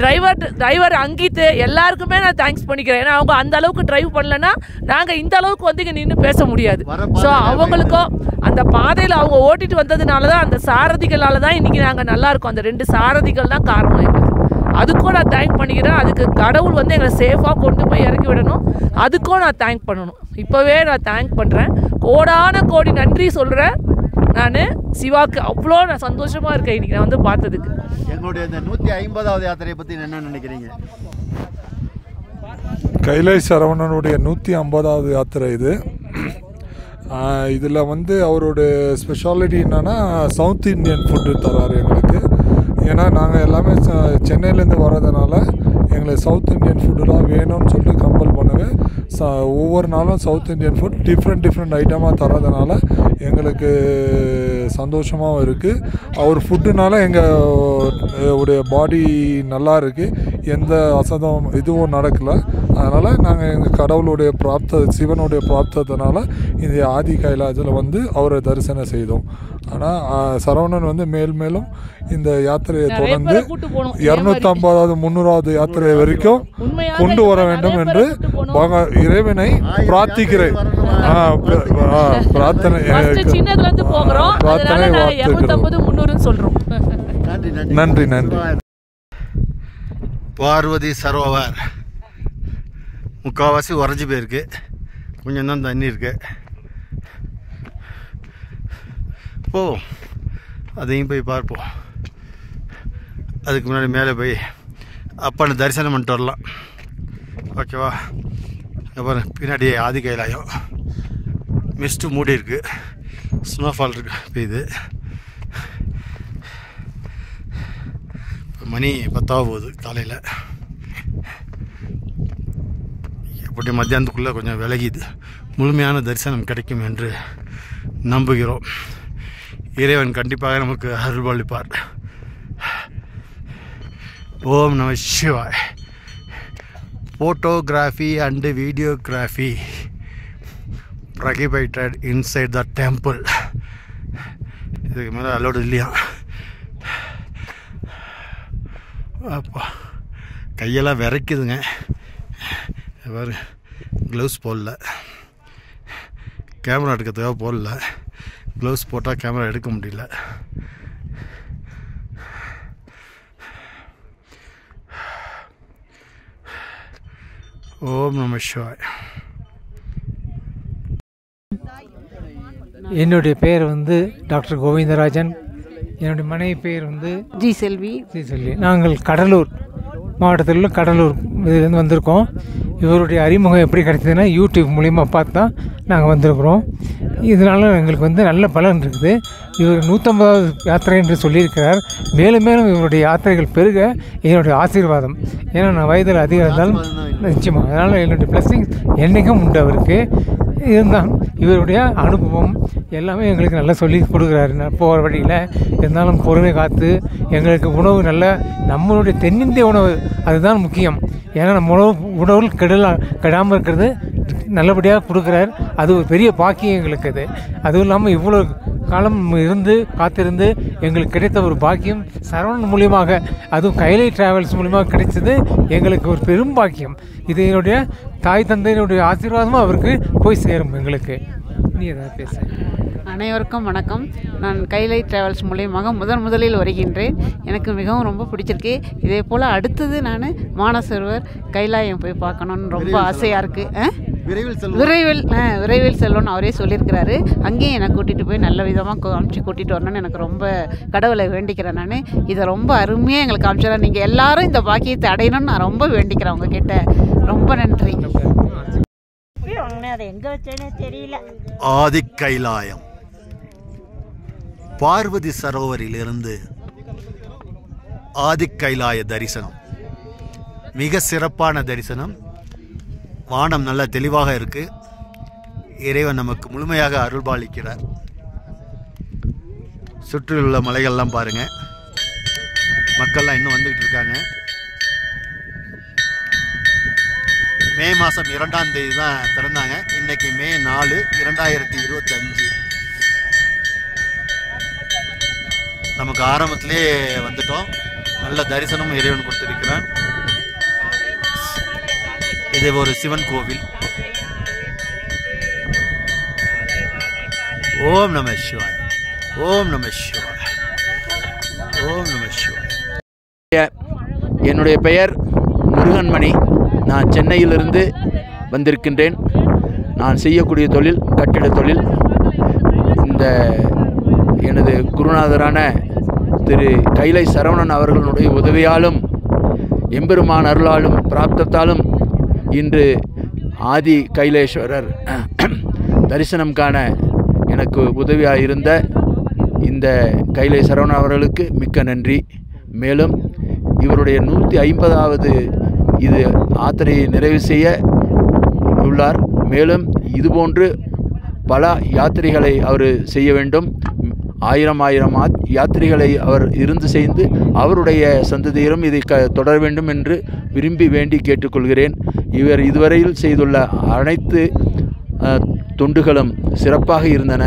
டிரைவர் அங்கித் எல்லாருக்குமே நான் தேங்க்ஸ் பண்ணிக்கிறேன். ஏன்னா அவங்க அந்த அளவுக்கு டிரைவ் பண்ணலன்னா நாங்கள் இந்த அளவுக்கு வந்து இங்கே நின்று பேச முடியாது. ஸோ அவங்களுக்கும் அந்த பாதையில் அவங்க ஓட்டிட்டு வந்ததுனால தான், அந்த சாரதிகளால் தான் இன்றைக்கி நாங்கள் நல்லாயிருக்கோம். அந்த 2 சாரதிகள் தான் காரணம் எங்களுக்கு. அதுக்கும் நான் தேங்க் பண்ணிக்கிறேன். அதுக்கு கடவுள் வந்து எங்களை சேஃபாக கொண்டு போய் இறக்கி விடணும், அதுக்கும் நான் தேங்க் பண்ணணும். இப்போவே நான் தேங்க் பண்ணுறேன், கோடான கோடி நன்றி சொல்கிறேன். நான் சிவாக்கு அவ்வளோ நான் சந்தோஷமாக இருக்கேன் இன்றைக்கி நான் வந்து பார்த்ததுக்கு. எங்களுடைய இந்த 150வது யாத்திரையை பற்றி என்ன நினைக்கிறீங்க? கைலை சரவணனுடைய 150வது யாத்திரை இது. இதில் வந்து அவரோட ஸ்பெஷாலிட்டி என்னென்னா சவுத் இண்டியன் ஃபுட்டு தராரு எங்களுக்கு. ஏன்னா நாங்கள் எல்லாமே சென்னையிலேருந்து வர்றதுனால எங்களுக்கு சவுத் இண்டியன் ஃபுட்டுலாம் வேணும்னு சொல்லிட்டு கம்பல் பண்ணுவேன். ஒவ்வொரு நாளும் சவுத் இண்டியன் ஃபுட் டிஃப்ரெண்ட் ஐட்டமாக தரதுனால எங்களுக்கு சந்தோஷமாகவும் இருக்குது. அவர் ஃபுட்டுனால எங்களுடைய பாடி நல்லா இருக்குது, எந்த அசதம் இதுவும் நடக்கலை. அதனால் நாங்கள் எங்கள் கடவுளுடைய சிவனுடைய பிராப்தத்தினால இந்த ஆதி கைலாயத்தில் வந்து அவரை தரிசனம் செய்தோம். ஆனால் சரவணன் வந்து மேலும் இந்த யாத்திரையை தொடர்ந்து 250வது 300வது யாத்திரை வரைக்கும் கொண்டு வர வேண்டும் என்று இறைவனை பிரார்த்திக்கிறேன். நன்றி. பார்வதி சரோவர் முக்கால்வாசி உறைஞ்சி போயிருக்கு, கொஞ்சம் தான் தண்ணி இருக்கு. போவோம், அதையும் போய் பார்ப்போம். அதுக்கு முன்னாடி மேலே போய் அப்பனை தரிசனம் பண்ணிட்டு வரலாம். ஓகேவா? அப்புறம் பின்னாடி ஆதி கைலாயம் மிஸ்ட்டு மூடி இருக்கு, ஸ்னோஃபால் இருக்கு பெய்யுது. இப்போ மணி 10 போகுது காலையில். எப்படி மத்தியானத்துக்குள்ளே கொஞ்சம் விலகிது, முழுமையான தரிசனம் கிடைக்கும் என்று நம்புகிறோம். இறைவன் கண்டிப்பாக நமக்கு அருள்பாலிப்பார். ஓம் நம சிவாய். Photography and videography prohibited inside the temple. இதுக்கு மேலே அலோடு இல்லையா? அப்பா கையெல்லாம் விரைக்குதுங்க. வேறு க்ளவுஸ் போடல, கேமரா எடுக்கிறதுக்காக போடல. க்ளவுஸ் போட்டால் கேமரா எடுக்க முடியல. ஓம் நம சிவாய். என்னுடைய பேர் வந்து டாக்டர் கோவிந்தராஜன். என்னுடைய மனைவி பேர் வந்து ஜி செல்வி. நாங்கள் கடலூர் மாவட்டத்தில் உள்ள கடலூர் இதுலேருந்து வந்திருக்கோம். இவருடைய அறிமுகம் எப்படி கிடைச்சதுன்னா யூடியூப் மூலிமா பார்த்து தான் நாங்கள் வந்திருக்கிறோம். இதனால் எங்களுக்கு வந்து நல்ல பலன் இருக்குது. இவர் 150வது யாத்திரை என்று சொல்லியிருக்கிறார். மேலும் மேலும் இவருடைய யாத்திரைகள் பெருக என்னுடைய ஆசீர்வாதம். ஏன்னா நான் வயதில் அதிகம் இருந்தாலும் நிச்சயமாக அதனால் என்னுடைய பிளஸ்ஸிங் என்றைக்கும் உண்டு அவருக்கு. இருந்தாலும் இவருடைய அனுபவம் எல்லாமே எங்களுக்கு நல்லா சொல்லி கொடுக்குறாரு போகிற வழியில். இருந்தாலும் பொறுமை காத்து எங்களுக்கு உணவு நல்ல நம்மளுடைய தென்னிந்திய உணவு அதுதான் முக்கியம். ஏன்னா நம்ம உணவுகள் கெடாமல் இருக்கிறது நல்லபடியாக கொடுக்குறார். அது ஒரு பெரிய பாக்கியம் எங்களுக்கு. அதுவும் இல்லாமல் இவ்வளோ காலம் இருந்து காத்திருந்து எங்களுக்கு கிடைத்த ஒரு பாக்கியம் சரவணன் மூலியமாக, அதுவும் கைலை டிராவல்ஸ் மூலியமாக கிடைச்சது எங்களுக்கு ஒரு பெரும் பாக்கியம். இது என்னுடைய தாய் தந்தையினுடைய ஆசீர்வாதமும் அவருக்கு போய் சேரும் எங்களுக்கு. நீ ஏதாவது பேச. அனைவருக்கும் வணக்கம். நான் கைலை டிராவல்ஸ் மூலியமாக முதலில் வருகின்றேன். எனக்கு மிகவும் ரொம்ப பிடிச்சிருக்கு. இதே போல் அடுத்தது நான் மானசரோவர் கைலாயம் போய் பார்க்கணுன்னு ரொம்ப ஆசையாக இருக்குது. விரைவில் செல்லணும்னு அவரே சொல்லியிருக்கிறாரு. அங்கேயும் என்னை கூட்டிகிட்டு போய் நல்ல விதமாக காமிச்சு கூட்டிகிட்டு வரணும்னு எனக்கு ரொம்ப கடவுளை வேண்டிக்கிறேன். நான் இதை ரொம்ப அருமையாக எங்களுக்கு காமிச்சிடறேன். நீங்கள் எல்லாரும் இந்த பாக்கியத்தை அடையணும்னு நான் ரொம்ப வேண்டிக்கிறேன் உங்ககிட்ட. ரொம்ப நன்றி. ஆதி கைலாயம் பார்வதி சரோவரிலிருந்து ஆதி கைலாய தரிசனம் மிக சிறப்பான தரிசனம். வானம் நல்ல தெளிவாக இருக்கு. இறைவன் நமக்கு முழுமையாக அருள்பாலிக்கிறார். சுற்றியுள்ள மலைகள்லாம் பாருங்க. மக்கள்லாம் இன்னும் வந்துகிட்டு இருக்காங்க. மே மாதம் 2ஆம் தேதி தான் திறந்தாங்க. இன்னைக்கு மே 4, 2025. நமக்கு ஆரம்பத்திலே வந்துட்டோம். நல்ல தரிசனம் இறைவன் கொடுத்திருக்கிறான். இது ஒரு சிவன் கோவில். ஓம் நம சிவாய். ஓம் நம சிவாய். ஓம் நம சிவாய். என்னுடைய பெயர் முருகன்மணி. நான் சென்னையிலிருந்து வந்திருக்கின்றேன். நான் செய்யக்கூடிய தொழில் கட்டிட தொழில். இந்த எனது குருநாதரான திரு கைலை சரவணன் அவர்களுடைய உதவியாலும் எம்பெருமான் அருளாலும் பிராப்தத்தாலும் இன்று ஆதி கைலேஸ்வரர் தரிசனம் காண எனக்கு உதவியாக இருந்த இந்த கைலை சரவணன் அவர்களுக்கு மிக்க நன்றி. மேலும் இவருடைய 150வது இது யாத்திரையை நிறைவு செய்ய உள்ளார். மேலும் இதுபோன்று பல யாத்திரைகளை அவர் செய்ய வேண்டும். 1000 யாத்திரைகளை அவர் இருந்து செய்து அவருடைய சந்ததியரும் இதை தொடர வேண்டும் என்று விரும்பி வேண்டி கேட்டுக்கொள்கிறேன். இவர் இதுவரையில் செய்துள்ள அனைத்து தொண்டுகளும் சிறப்பாக இருந்தன.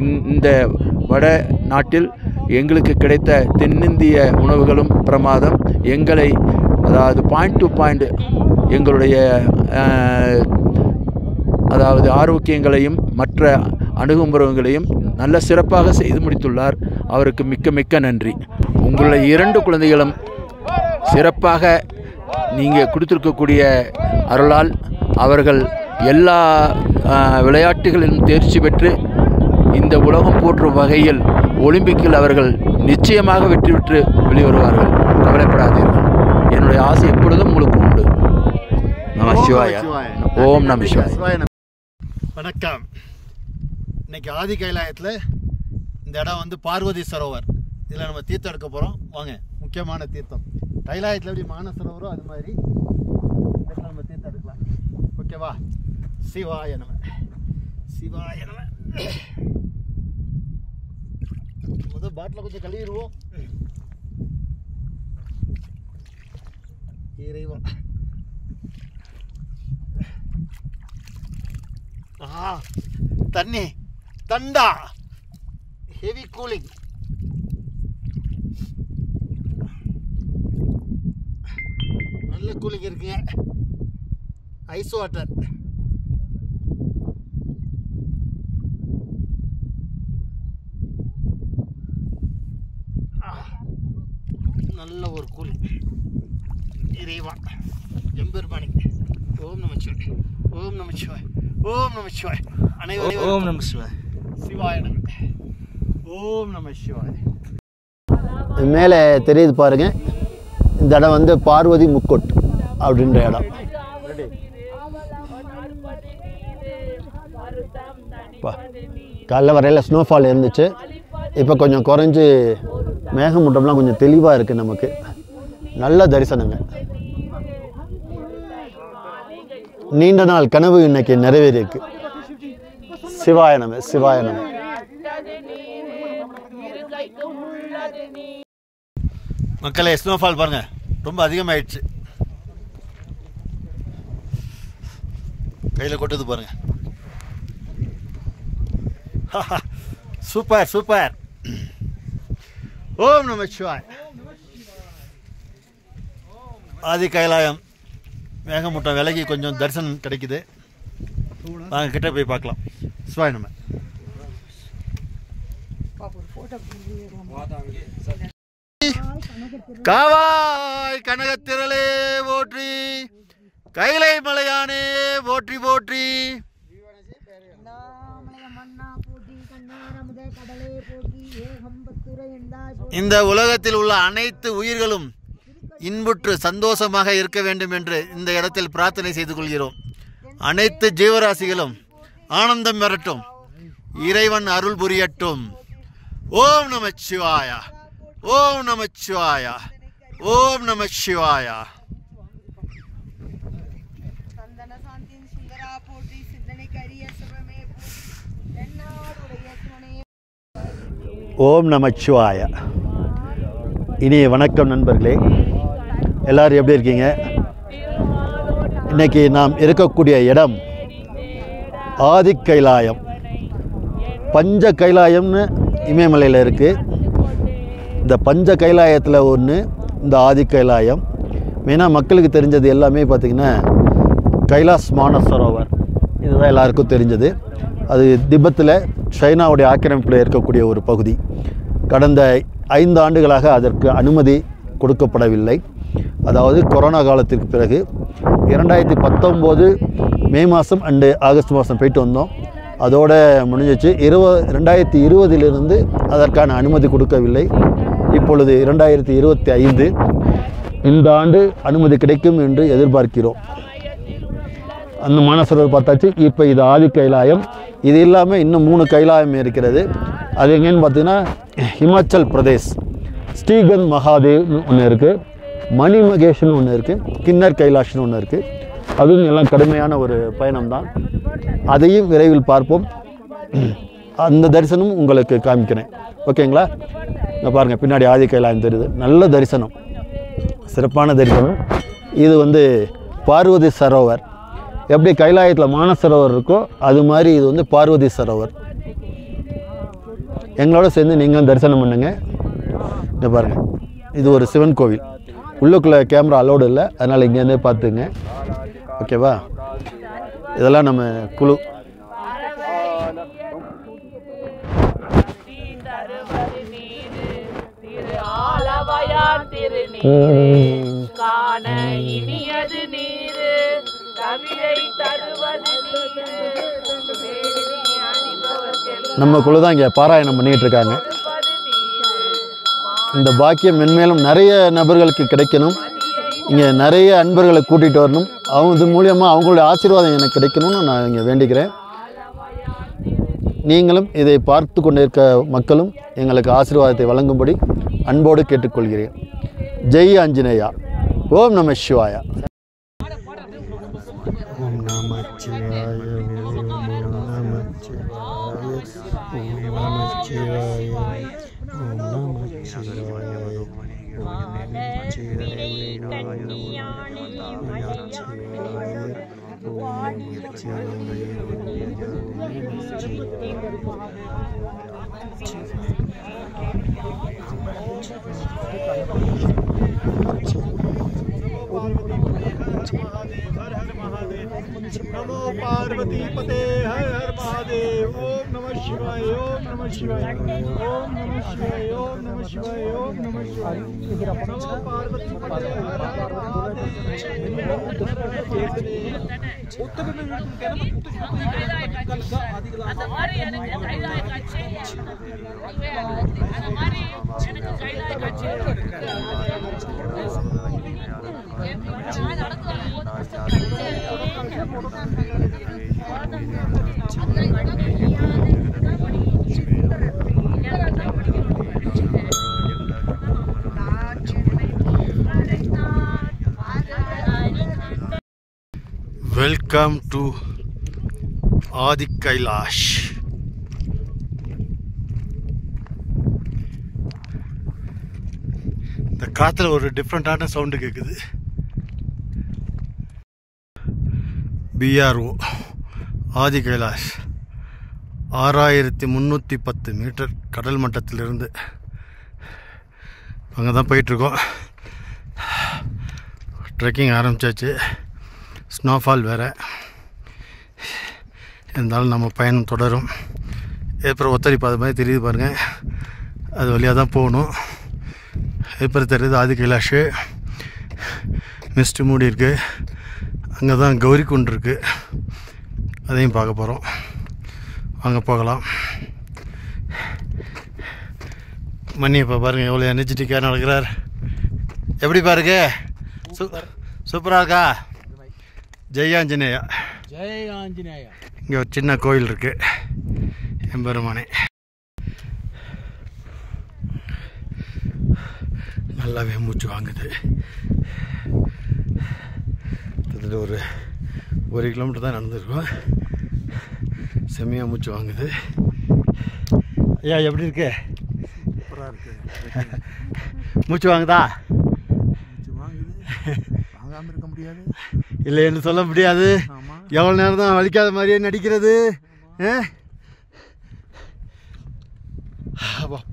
இந்த வட நாட்டில் எங்களுக்கு கிடைத்த தென்னிந்திய உணவுகளும் பிரமாதம். எங்களை அதாவது பாயிண்ட் டு பாயிண்ட் எங்களுடைய அதாவது ஆரோக்கியங்களையும் மற்ற அணுகுமுறைகளையும் நல்ல சிறப்பாக செய்து முடித்துள்ளார். அவருக்கு மிக்க மிக்க நன்றி. உங்களுடைய 2 குழந்தைகளும் சிறப்பாக நீங்கள் கொடுத்திருக்கக்கூடிய அருளால் அவர்கள் எல்லா விளையாட்டுகளிலும் தேர்ச்சி பெற்று இந்த உலகம் போற்றும் வகையில் ஒலிம்பிக்கில் அவர்கள் நிச்சயமாக வெற்றி பெற்று வெளிவருவார்கள். கவலைப்படாதீர்கள். என்னுடைய ஆசை எப்பொழுதும் உங்களுக்கு உண்டு. நம சிவாய. ஓம் நம சிவாய. வணக்கம். இன்னைக்கு ஆதி கைலாயத்தில் இந்த இடம் வந்து பார்வதி சரோவர். இதில் நம்ம தீர்த்தம் எடுக்க போகிறோம். வாங்க. முக்கியமான தீர்த்தம் கைலாயத்தில் எப்படி மானசரோவரோ அது மாதிரி நம்ம தீர்த்தம் எடுக்கலாம். ஓகேவா? சிவாய நம. சிவாய நம. முதல் பாட்டில் கொஞ்சம் கழுவிடுவோம். இறைவா. தண்ணி தண்டா ஹெவி கூலிங். நல்ல கூலிங் இருக்குங்க. Ice water. நல்ல ஒரு கூலிங். இறைவா எம்பெருமானி. ஓம் நமச்சிவாய். ஓம் நமச்சிவாய். ஓம் நமச்சிவாய். அனைவரும் ஓம் நம சிவாய். சிவாய நம. ஓம் நம சிவாய். மேலே தெரியுது பாருங்க, இந்த இடம் வந்து பார்வதி முக்கொட் அப்படின்ற இடம். காலைல வரையில் ஸ்னோஃபால் இருந்துச்சு, இப்போ கொஞ்சம் குறைஞ்சி மேகமூட்டம்லாம் கொஞ்சம் தெளிவாக இருக்குது. நமக்கு நல்ல தரிசனங்க. நீண்ட நாள் கனவு இன்னைக்கு நிறைவேறியிருக்கு. சிவாய நம. சிவாய நம. மக்களே, ஸ்னோஃபால் பாருங்கள், ரொம்ப அதிகமாகிடுச்சு. கையில் கொட்டுது பாருங்கள். Super super. ஓம் நம சிவாய். ஆதி கைலாயம் மேகமூட்டம் விலகி கொஞ்சம் தரிசனம் கிடைக்குது. நாங்கள் கிட்ட போய் பார்க்கலாம். சிவாய் நம்ம. காவாய் கனகத்திரளே போற்றி, கைலை மலையானே போற்றி போற்றி. இந்த உலகத்தில் உள்ள அனைத்து உயிர்களும் இன்புற்று சந்தோஷமாக இருக்க வேண்டும் என்று இந்த இடத்தில் பிரார்த்தனை செய்து கொள்கிறோம். அனைத்து ஜீவராசிகளும் ஆனந்தம் பெறட்டும், இறைவன் அருள் புரியட்டும். ஓம் நம சிவாயா. ஓம் நம சிவாயா. ஓம் நம சிவாயா. ஓம் நமச்சிவாய. இனிய வணக்கம் நண்பர்களே, எல்லோரும் எப்படி இருக்கீங்க? இன்றைக்கி நாம் இருக்கக்கூடிய இடம் ஆதி கைலாயம். பஞ்ச கைலாயம்னு இமயமலையில் இருக்குது. இந்த பஞ்ச கைலாயத்தில் ஒன்று இந்த ஆதி கைலாயம். மெயினாக மக்களுக்கு தெரிஞ்சது எல்லாமே பார்த்திங்கன்னா கைலாஸ் மானசரோவர், இதுதான் எல்லாருக்கும் தெரிஞ்சது. அது திபெத்தில் சைனாவுடைய ஆக்கிரமிப்பில் இருக்கக்கூடிய ஒரு பகுதி. கடந்த 5 ஆண்டுகளாக அதற்கு அனுமதி கொடுக்கப்படவில்லை. அதாவது கொரோனா காலத்திற்கு பிறகு 2019 மே மாதம் அண்டு ஆகஸ்ட் மாதம் போயிட்டு வந்தோம். அதோடு முடிஞ்சிச்சு. 2020 அதற்கான அனுமதி கொடுக்கவில்லை. இப்பொழுது 2025 இந்த ஆண்டு அனுமதி கிடைக்கும் என்று எதிர்பார்க்கிறோம். அந்த மானசரோவர் பார்த்தாச்சு. இப்போ இது ஆதி கைலாயம். இது இல்லாமல் இன்னும் 3 கைலாயம் இருக்கிறது. அது எங்கேன்னு பார்த்தீங்கன்னா ஹிமாச்சல் பிரதேஷ் ஸ்ரீகந்த் மகாதேவ்னு ஒன்று இருக்குது, மணி மகேஷ்னு ஒன்று இருக்குது, கின்னர் கைலாஷ்னு ஒன்று இருக்குது. அதுவும் எல்லாம் கடுமையான ஒரு பயணம்தான். அதையும் விரைவில் பார்ப்போம். அந்த தரிசனம் உங்களுக்கு காமிக்கிறேன். ஓகேங்களா? இங்கே பாருங்கள், பின்னாடி ஆதி கைலாயம் தெரியுது. நல்ல தரிசனம், சிறப்பான தரிசனம். இது வந்து பார்வதி சரோவர். எப்படி கைலாயத்தில் மானசரோவர் இருக்கோ அது மாதிரி இது வந்து பார்வதி சரோவர். எங்களோட சேர்ந்து நீங்களும் தரிசனம் பண்ணுங்க. இங்கே பாருங்கள், இது ஒரு சிவன் கோவில். உள்ளுக்குள்ளே கேமரா அலோடு இல்லை, அதனால் இங்கேருந்தே பார்த்துங்க. ஓகேவா? இதெல்லாம் நம்ம குழு. நம்ம குழு தான் இங்கே பாராயணம் பண்ணிகிட்டு இருக்காங்க. இந்த பாக்கியம் மென்மேலும் நிறைய நபர்களுக்கு கிடைக்கணும். இங்கே நிறைய அன்பர்களை கூட்டிகிட்டு வரணும். அவங்க இது மூலியமாக அவங்களுடைய ஆசீர்வாதம் எனக்கு கிடைக்கணும்னு நான் இங்கே வேண்டிக்கிறேன். நீங்களும் இதை பார்த்து கொண்டு இருக்க மக்களும் எங்களுக்கு ஆசீர்வாதத்தை வழங்கும்படி அன்போடு கேட்டுக்கொள்கிறேன். ஜெய் ஆஞ்சநேயா. ஓம் நம சிவாயா. ஓம் நம சிவாய. ஓம் நம சிவாய. ஓம் நம சிவாய. ஓம் நம சிவாய. नमो पार्वती पते हर हर महादेव। ओम नमः शिवाय ओम नमः शिवाय ओम नमः शिवाय ओम नमः शिवाय ओम नमः शिवाय। नमो पार्वती पते வெல்கம் டு ஆதி கைலாஷ். இந்த காற்றுல ஒரு டிஃப்ரெண்ட்டான சவுண்டு கேட்குது. பிஆர்ஓ ஆதி கைலாஷ் 6310 மீட்டர் கடல் மட்டத்திலிருந்து அங்கே தான் போயிட்டுருக்கோம். ட்ரெக்கிங் ஆரம்பித்தாச்சு. ஸ்னோஃபால் வேறு இருந்தாலும் நம்ம பயணம் தொடரும். ஏப்ரல் ஒத்தடி பாதை மாதிரி தெரியுது பாருங்கள், அது வழியாக தான் போகணும். ஏப்ரல் தெரியுது ஆதி கைலாஷு. மிஸ்ட்டு மூடி இருக்குது. அங்கே தான் கௌரி குண்டு இருக்குது, அதையும் பார்க்க போகிறோம். வாங்க போகலாம். மணி இப்போ பாருங்கள் எவ்வளோ எனர்ஜெட்டிக்காக நடக்கிறார். எப்படி பாருங்க, சூப்பராக இருக்கா? ஜெய் ஆஞ்சநேயா. ஜெய் ஆஞ்சநேயா. இங்கே ஒரு சின்ன கோயில் இருக்குது, எம்பெருமானே. நல்லாவே மூச்சு வாங்குது. கிட்டத்தட்ட ஒரு 1 கிலோமீட்டர் தான் நடந்துருக்கோம். செம்மையாக மூச்சு வாங்குது. ஐயா எப்படி இருக்கு? சூப்பராக இருக்குது. மூச்சு வாங்குதா? மூச்சு வாங்குது, வாங்காமல் இருக்க முடியாது. இல்லைன்னு சொல்ல முடியாது. எவ்வளோ நேரம் தான் வலிக்காத மாதிரியே நடிக்கிறது.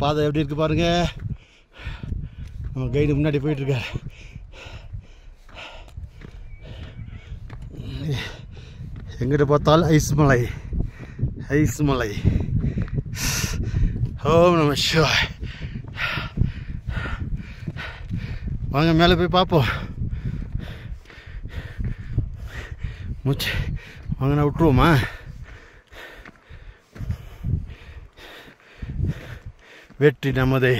பாதை எப்படி இருக்கு பாருங்க. நம்ம கைடு முன்னாடி போயிட்டுருக்கார். எங்கிட்ட பார்த்தாலும் ஐஸ் மலை, ஐஸ் மலை. ஓம் நம சிவாய். வாங்க மேலே போய் பார்ப்போம். மூச்சு வாங்கினா விட்டுருவோமா? வெற்றி நமதே.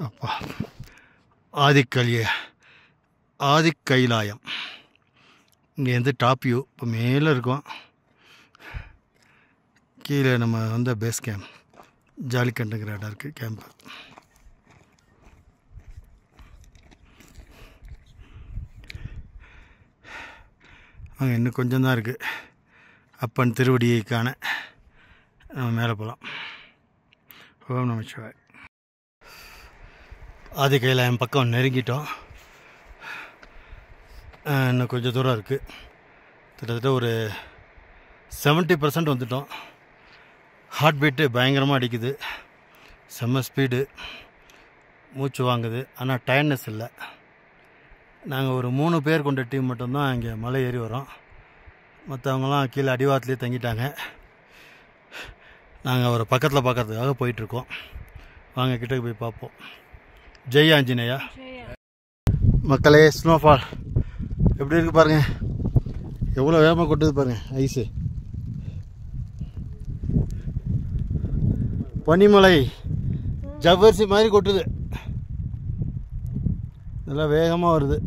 அப்பா, ஆதி கைலாயம். இங்கேருந்து டாப் வியூ இப்போ மேலே இருக்கோம். கீழே நம்ம வந்து பேஸ் கேம்ப் ஜாலிக்கண்டுங்கிற இடம் இருக்குது, கேம்ப்பு. அங்கே இன்னும் கொஞ்சம் தான் இருக்குது. அப்பன் திருவடியை காண நம்ம மேலே போகலாம். ஓம் நம சிவாய். ஆதி கைலாயம் பக்கம் நெருங்கிட்டோம். இன்னும் கொஞ்சம் தூரம் இருக்குது. கிட்டத்தட்ட ஒரு 70% வந்துட்டோம். ஹார்ட் பீட்டு பயங்கரமாக அடிக்குது, செம்ம ஸ்பீடு, மூச்சு வாங்குது. ஆனால் டயர்ட்னஸ் இல்லை. நாங்கள் ஒரு 3 பேர் கொண்ட டீம் மட்டும்தான் இங்கே மலை ஏறி வரோம். மற்றவங்களாம் கீழே அடிவாரத்துலேயே தங்கிட்டாங்க. நாங்கள் ஒரு பக்கத்தில் பார்க்கறதுக்காக போயிட்டுருக்கோம். வாங்க கிட்டே போய் பார்ப்போம். ஜெய் ஆஞ்சநேயா. மக்களே, ஸ்னோஃபால் எப்படி இருக்குது பாருங்கள். எவ்வளோ வேகமாக கொட்டுது பாருங்கள் ஐஸு. பனிமலை ஜவ்வரிசி மாதிரி கொட்டுது. நல்லா வேகமாக வருது.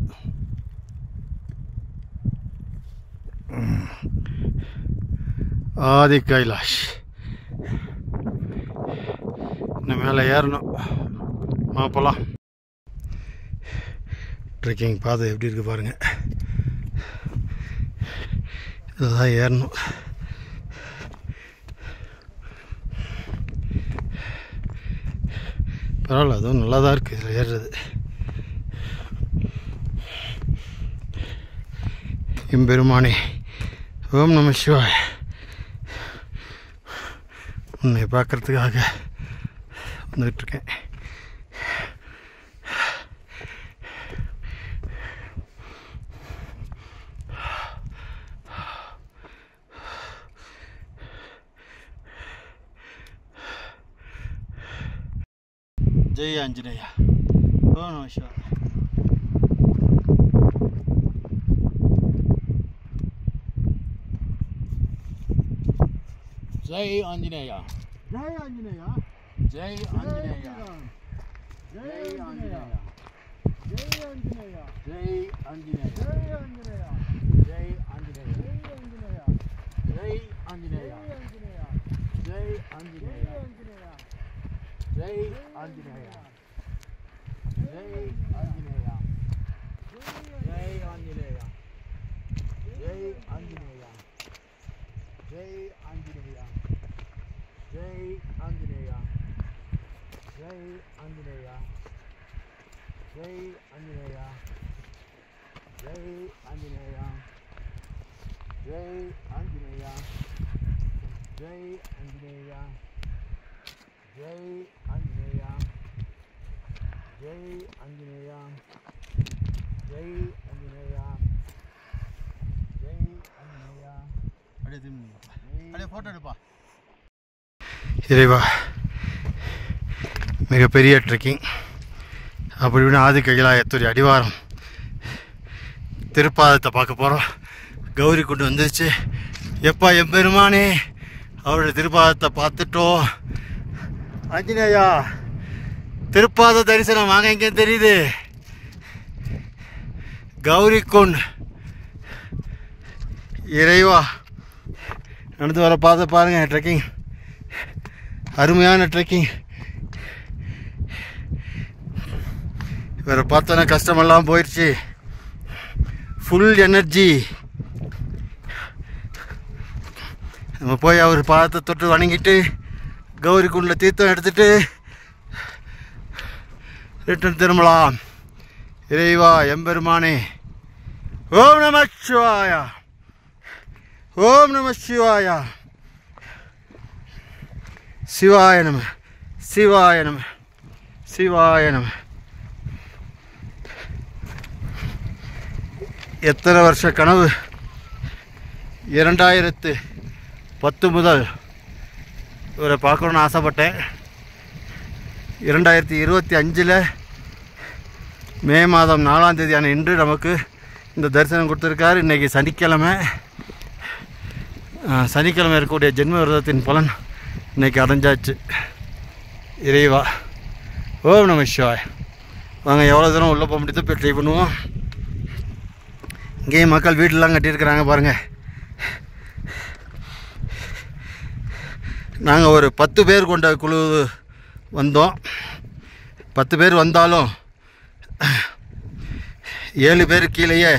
ஆதி கைலாஷ். இன்னும் மேலே ஏறணும். போகலாம். ட்ரெக்கிங் பாதை எப்படி இருக்குது பாருங்கள். இதுதான் ஏறணும். பரவாயில்ல, அதுவும் நல்லா தான் இருக்குது இதில் ஏறுறது. எம்பெருமானே, ஓம் நம சிவாய். உன்னை பார்க்குறதுக்காக வந்துக்கிட்டுருக்கேன். ஜெய் ஆஞ்சநேயா. ஓம் நம சிவாய. ஜெய் ஆஞ்சநேயா. जय आंजनेय ஜெய் ஆஞ்சநேயா. जय आंजनेय जय आंजनेय ஜெய் ஆஞ்சநேயா. जय आंजनेय ஜெய் ஆஞ்சநேயா. जय आंजनेय ஜெய் ஆஞ்சநேயா. जय ஜெய் आंजनेय ஆஞ்சநேயா. ஜெய் ஆஞ்சநேயா. ஜெய் ஆஞ்சநேயா. ஜெய் ஆஞ்சநேயா. ஜெய் ஆஞ்சநேயா. ஜெய் ஆஞ்சநேயா. ஜெய் ஆஞ்சநேயா. ஜெய் ஆஞ்சநேயா. ஜெய் ஆஞ்சநேயா. ஜெய் ஆஞ்சநேயா. ஜெய் ஆஞ்சநேயா. ஜெய் ஆஞ்சநேயா. ஜெய் ஆஞ்சநேயா. ஜெய் ஆஞ்சநேயா. ஜெய் ஆஞ்சநேயா. ஜெய் ஆஞ்சநேயா. அப்படியே ஃபோட்டோ எடுப்பா. இறைவா, மிகப்பெரிய ட்ரெக்கிங். அப்படி இப்படின்னு ஆதி கைலாயத்தூரி அடிவாரம் திருப்பாதத்தை பார்க்க போகிறோம். கௌரி கொண்டு வந்துருச்சு. எப்பா எம்பெருமானே, அவருடைய திருப்பாதத்தை பார்த்துட்டோம். ஆஞ்சநேயா, திருப்பாத தரிசனம் வாங்க. எங்கே தெரியுது? கௌரி கொண்டு. இறைவா, நடந்து வர பாதை பாருங்க. ட்ரெக்கிங், அருமையான ட்ரெக்கிங். இவரை பார்த்தோன்னா கஷ்டமெல்லாம் போயிடுச்சு. Full energy. நம்ம போய் அவர் பாதத்தை தொட்டு வணங்கிட்டு கௌரி குண்டில் தீர்த்தம் எடுத்துட்டு ரிட்டன் திரும்பலாம். இறைவா எம்பெருமானே, ஓம் நம சிவாயா. ஓம் நம சிவாயா. சிவாய நம. சிவாய நம. சிவாய நம. எத்தனை வருஷ கனவு. 2010 முதல் இவரை பார்க்கணுன்னு ஆசைப்பட்டேன். 2025 மே மாதம் 4ஆம் தேதியான இன்று நமக்கு இந்த தரிசனம் கொடுத்துருக்காரு. இன்றைக்கி சனிக்கிழமை. சனிக்கிழமை இருக்கக்கூடிய ஜென்ம விரதத்தின் பலன் இன்றைக்கி அடைஞ்சாச்சு. இறைவா, ஓம் நம சிவாய். வாங்க, எவ்வளோ தூரம் உள்ளே போக முடியுதோ போய் ட்ரை பண்ணுவோம். இங்கேயும் மக்கள் வீட்டிலலாம் கட்டியிருக்கிறாங்க பாருங்கள். நாங்கள் ஒரு 10 பேர் கொண்ட குழு வந்தோம். 10 பேர் வந்தாலும் 7 பேர் கீழேயே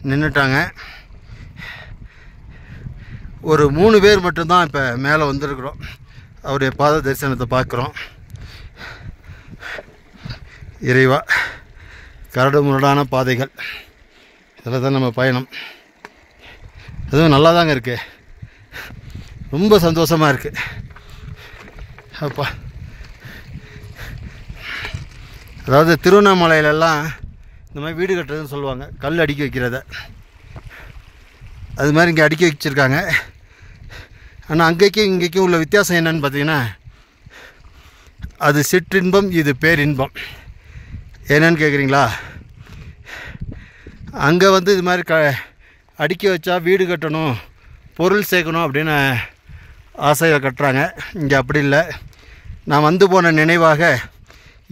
நின்றுட்டாங்க. ஒரு 3 பேர் மட்டும்தான் இப்போ மேலே வந்திருக்கிறோம். அவருடைய பாத தரிசனத்தை பார்க்குறோம். இறைவா, கரடு முரடான பாதைகள், இதில் தான் நம்ம பயணம். அதுவும் நல்லா தாங்க இருக்குது. ரொம்ப சந்தோஷமாக இருக்குது. அப்பா, அதாவது திருவண்ணாமலையிலெல்லாம் இந்த மாதிரி வீடு கட்டுறதுன்னு சொல்லுவாங்க, கல் அடுக்கி வைக்கிறத. அது மாதிரி இங்கே அடுக்கி வச்சுருக்காங்க. ஆனால் அங்கேக்கும் இங்கேக்கும் உள்ள வித்தியாசம் என்னன்னு பார்த்தீங்கன்னா, அது சிற்றின்பம், இது பேரின்பம். என்னன்னு கேட்குறீங்களா? அங்கே வந்து இது மாதிரி அடுக்கி வச்சா வீடு கட்டணும், பொருள் சேர்க்கணும் அப்படின்னு ஆசையை கட்டுறாங்க. இங்கே அப்படி இல்லை. நான் வந்து போன நினைவாக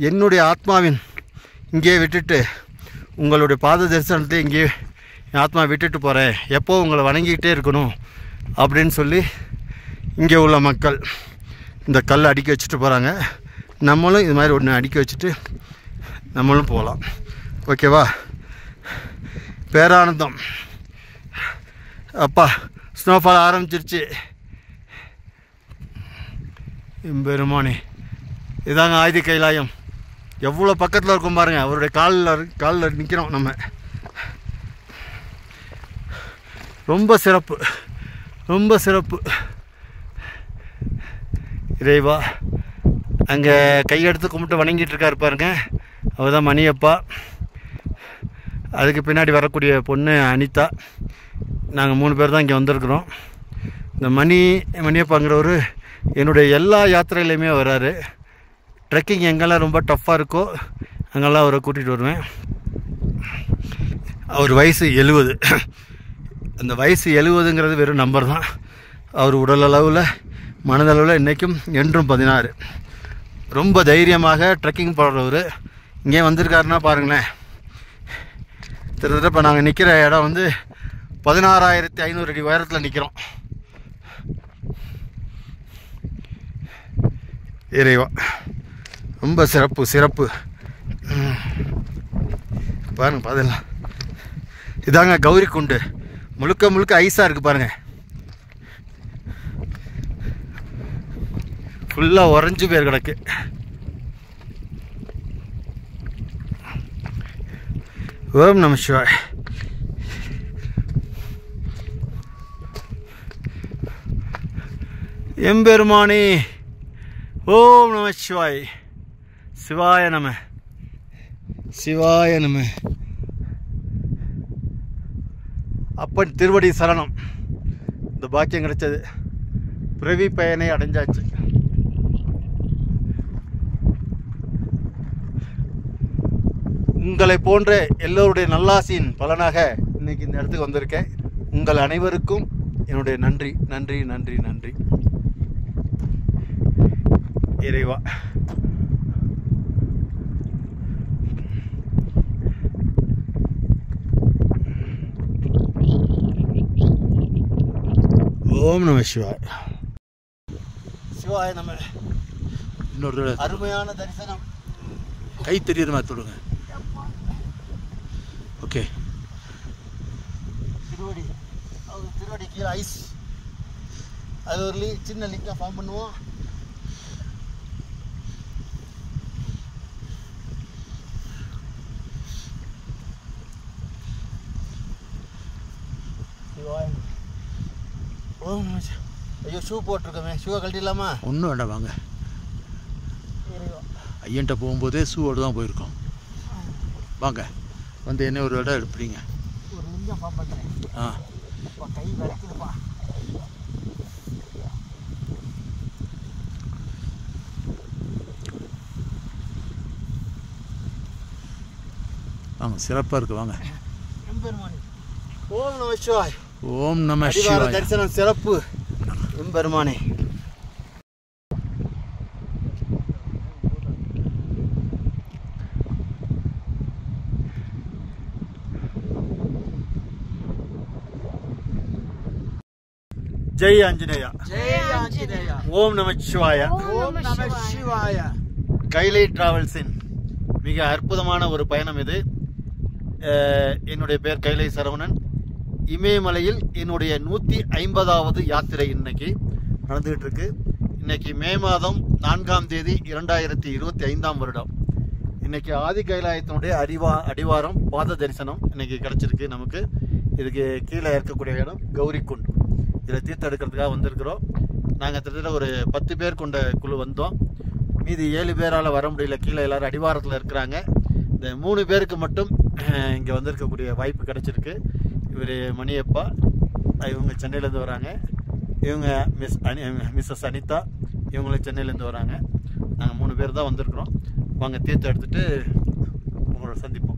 என்னுடைய ஆத்மாவின் இங்கே விட்டுட்டு உங்களுடைய பாத தரிசனத்தை இங்கே என் ஆத்மா விட்டுட்டு போகிறேன், எப்போ உங்களை வணங்கிக்கிட்டே இருக்கணும் அப்படின்னு சொல்லி இங்கே உள்ள மக்கள் இந்த கல் அடுக்கி வச்சுட்டு போகிறாங்க. நம்மளும் இது மாதிரி ஒன்று அடுக்கி வச்சுட்டு நம்மளும் போகலாம். ஓகேவா? பேரானந்தம். அப்பா, ஸ்னோஃபால் ஆரம்பிச்சிருச்சு. பெருமானே, இதாங்க ஆதி கைலாயம். எவ்வளோ பக்கத்தில் இருக்கும் பாருங்கள். அவருடைய காலில் நிற்கிறோம் நம்ம. ரொம்ப சிறப்பு, ரொம்ப சிறப்பு. இறைவா, அங்கே கையெடுத்து கும்பிட்டு வணங்கிட்டு இருக்காரு பாருங்க. அவர் தான் மணியப்பா. அதுக்கு பின்னாடி வரக்கூடிய பொண்ணு அனிதா. நாங்கள் 3 பேர் தான் இங்கே வந்திருக்கிறோம். இந்த மணியப்பாங்கிறவர் என்னுடைய எல்லா யாத்திரையிலையுமே வராரு. ட்ரெக்கிங் எங்கெல்லாம் ரொம்ப டஃப்பாக இருக்கோ அங்கெல்லாம் அவரை கூட்டிகிட்டு வருவேன். அவர் வயசு 70. அந்த வயசு 70ங்கிறது வெறும் நம்பர் தான். அவர் உடலளவில் மனதளவில் இன்றைக்கும் என்றும் 16. ரொம்ப தைரியமாக ட்ரெக்கிங் போடுறவர். இங்கே வந்திருக்காருன்னா பாருங்களேன். கிட்டத்தட்ட இப்போ நாங்கள் நிற்கிற இடம் வந்து 16,500 அடி உயரத்தில் நிற்கிறோம். இறைவா, ரொம்ப சிறப்பு. பாருங்க, பாதெல்லாம் இதாங்க கௌரி குண்டு. முழுக்க ஐஸாக இருக்குது பாருங்கள். ஃபுல்லாக உறைஞ்சி பேர் கிடக்கு. ஓம் நம சிவாய். எம்பெருமானே ஓம் நம சிவாய். சிவாய நம. அப்பன் திருவடி சரணம். இந்த பாக்கியம் கிடைச்சது. பிறவி பயனை அடைஞ்சாச்சு. உங்களை போன்ற எல்லோருடைய நல்லாசியின் பலனாக இன்னைக்கு இந்த இடத்துக்கு வந்திருக்கேன். உங்கள் அனைவருக்கும் என்னுடைய நன்றி. இறைவா, ஓம் நம சிவாய். சிவாய நம. இன்னொரு அருமையான தரிசனம். கை தெரியுற மாதிரி தொடுங்க. ஓகே. திருவடி கீழே ஐஸ். அது ஒரு சின்ன லிங்காக ஃபார்ம் பண்ணுவோம். ஐயோ, ஷூ போட்டிருக்கோமே. ஷூவை கழட்டிடலாமா? ஒன்றும் வேண்டாம், வாங்க. ஐயன்ட்ட போகும்போதே ஷூவோடு தான் போயிருக்கோம். வாங்க, வந்து என்ன ஒரு இடம் எடுப்பீங்க. ஒரு நிமிஷம் ஃபார்ம் பண்ணுறேன். கை வலிக்குதுப்பா. வாங்க, சிறப்பாக இருக்குது. வாங்க. ஓம் நம சிவாய். ஓம் நம சிவாய். தரிசனம் சிறப்பு. எம்பெருமானே. ஜெய் ஆஞ்சநேயா. ஓம் நம சிவாய. கைலை டிராவல்ஸின் மிக அற்புதமான ஒரு பயணம் இது. என்னுடைய பேர் கைலை சரவணன். இமயமலையில் என்னுடைய 150வது யாத்திரை இன்னைக்கு நடந்துகிட்டு இருக்கு. இன்னைக்கு மே மாதம் 4ஆம் தேதி 2025ஆம் வருடம். இன்னைக்கு ஆதி கைலாயத்தினுடைய அடிவாரம் பாத தரிசனம் இன்னைக்கு கிடைச்சிருக்கு நமக்கு. இதுக்கு கீழே இருக்கக்கூடிய இடம் கௌரிக்குண்ட். இதில் தீர்த்தம் எடுக்கிறதுக்காக வந்திருக்கிறோம். நாங்கள் கிட்டத்தட்ட ஒரு 10 பேர் கொண்ட குழு வந்தோம். மீதி 7 பேரால் வர முடியல. கீழே எல்லோரும் அடிவாரத்தில் இருக்கிறாங்க. இந்த 3 பேருக்கு மட்டும் இங்கே வந்திருக்கக்கூடிய வாய்ப்பு கிடச்சிருக்கு. இவர் மணியப்பா, இவங்க சென்னையிலேருந்து வராங்க. இவங்க மிஸ்ஸஸ் அனிதா, இவங்களும் சென்னையிலேருந்து வராங்க. நாங்கள் 3 பேர் தான் வந்திருக்கிறோம். வாங்க, தீர்த்தம் எடுத்துகிட்டு உங்களோட சந்திப்போம்.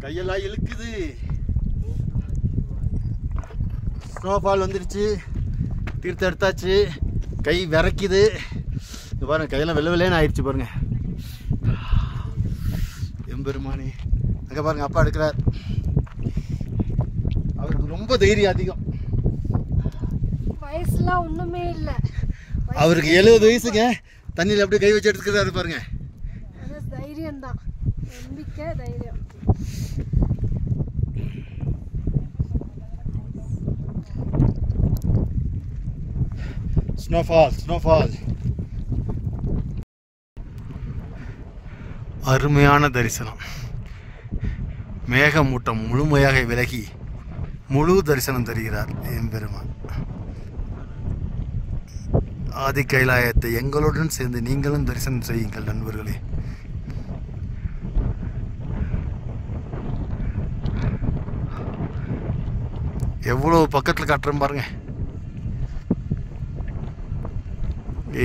கையெல்லாம் இழுக்குது. ஸ்னோஃபால் வந்துடுச்சு. தீர்த்தம் எடுத்தாச்சு. கை விரைக்குது. இது பாருங்க, கையெல்லாம் வெள்ளை வெள்ளைன்னு ஆயிடுச்சு பாருங்க. எம்பெருமானே, அங்கே பாருங்க அப்பா எடுக்கிறார். அவருக்கு ரொம்ப தைரியம் அதிகம். வயசுலாம் ஒன்றுமே இல்லை. அவருக்கு 70 வயசுங்க. தண்ணியில் அப்படியே கை வச்சு எடுத்துக்கிறாரு பாருங்க. தைரியம் தான், நம்பிக்கை, தைரியம். ஸ்னோஃபால். அருமையான தரிசனம். மேகமூட்டம் முழுமையாக விலகி முழு தரிசனம் தருகிறார் எம்பெருமான். ஆதி கைலாயத்தை எங்களுடன் சேர்ந்து நீங்களும் தரிசனம் செய்யுங்கள் நண்பர்களே. எவ்வளவு பக்கத்தில் காட்டுறோம் பாருங்க.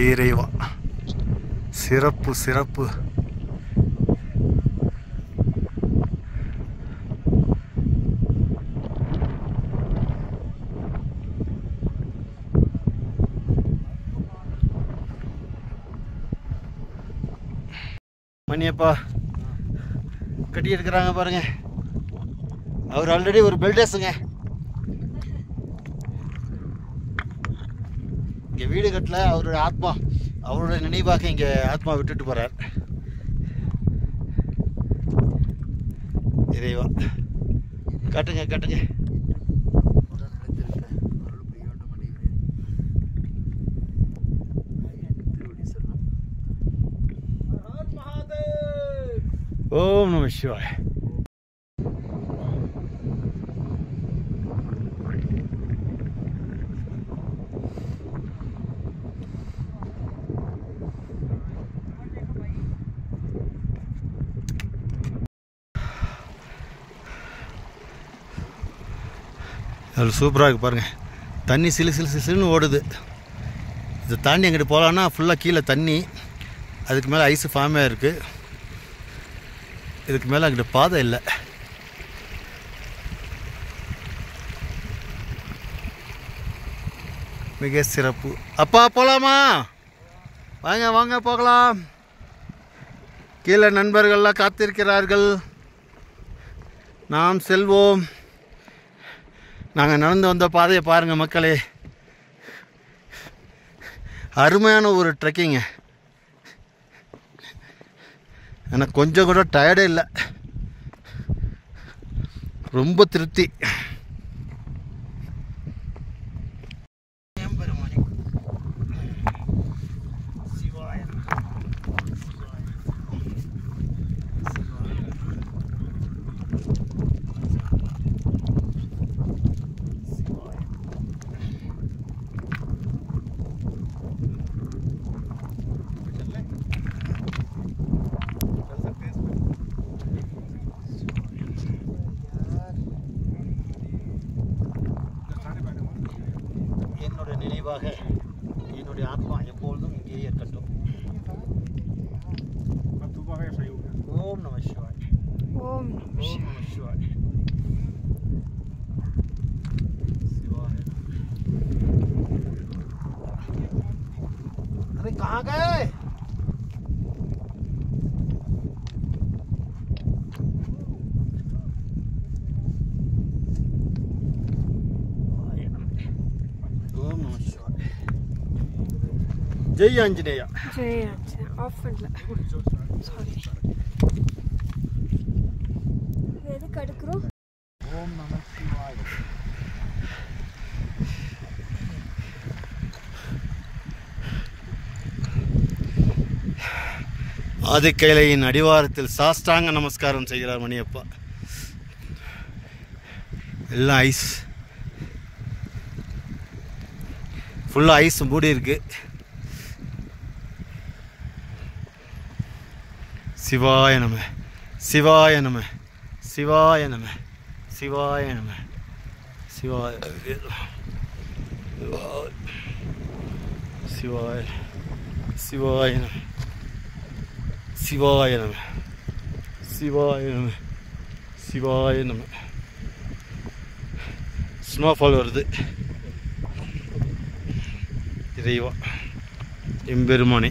இறைவா, சிறப்பு சிறப்பு. மணியப்பா கட்டி எடுக்கிறாங்க பாருங்க. அவர் ஆல்ரெடி ஒரு பில்டர்ஸுங்க. இங்கே வீடு கட்டல, அவரோட ஆத்மா, அவரோட நினைவாக இங்கே ஆத்மா விட்டுட்டு போகிறார். இறைவா, காட்டுங்க காட்டுங்க. ஓம் நம சிவாய. அது சூப்பராக இருக்குது பாருங்கள். தண்ணி சிலுன்னு ஓடுது. இதை தாண்டி எங்கிட்ட போகலான்னா ஃபுல்லாக கீழே தண்ணி, அதுக்கு மேலே ஐஸு ஃபார்மாக இருக்குது. இதுக்கு மேலே அங்கிட்ட பாதை இல்லை. மிக சிறப்பு. அப்பா போகலாமா? வாங்க வாங்க போகலாம். கீழே நண்பர்கள்லாம் காத்திருக்கிறார்கள். நாம் செல்வோம். நாங்கள் நடந்து வந்த பாதையை பாருங்கள் மக்களே. அருமையான ஒரு ட்ரெக்கிங்க. எனக்கு கொஞ்சம் கூட டயர்டே இல்லை. ரொம்ப திருப்தி. நினைவாக என்னுடைய ஆத்மா எப்பொழுதும் இங்கேயே இருக்கட்டும். ஓம் நம சிவாய். ஓம் நம சிவாய். சிவாய. अरे कहाँ गए? जय आंजनेय. जय आंजनेय. ऑफ பண்ணல. சாரி. எதுக்கு அடுக்குறோம்? ஓம் நம சிவாய. ஆதிக்கைலையின் அடிவாரத்தில் சாஷ்டாங்க நமஸ்காரம் செய்கிறார் மணியப்பா. எல்லாம் ஐஸ், ஃபுல்லாக ஐஸ் மூடி இருக்கு. சிவாய நம சிவாய நம சிவாய நம சிவாய நம சிவாய சிவாய சிவாய நம சிவாய நம சிவாய நம சிவாய நம்ம ஸ்னோஃபால் வருது. இறைவா எம்பெருமானே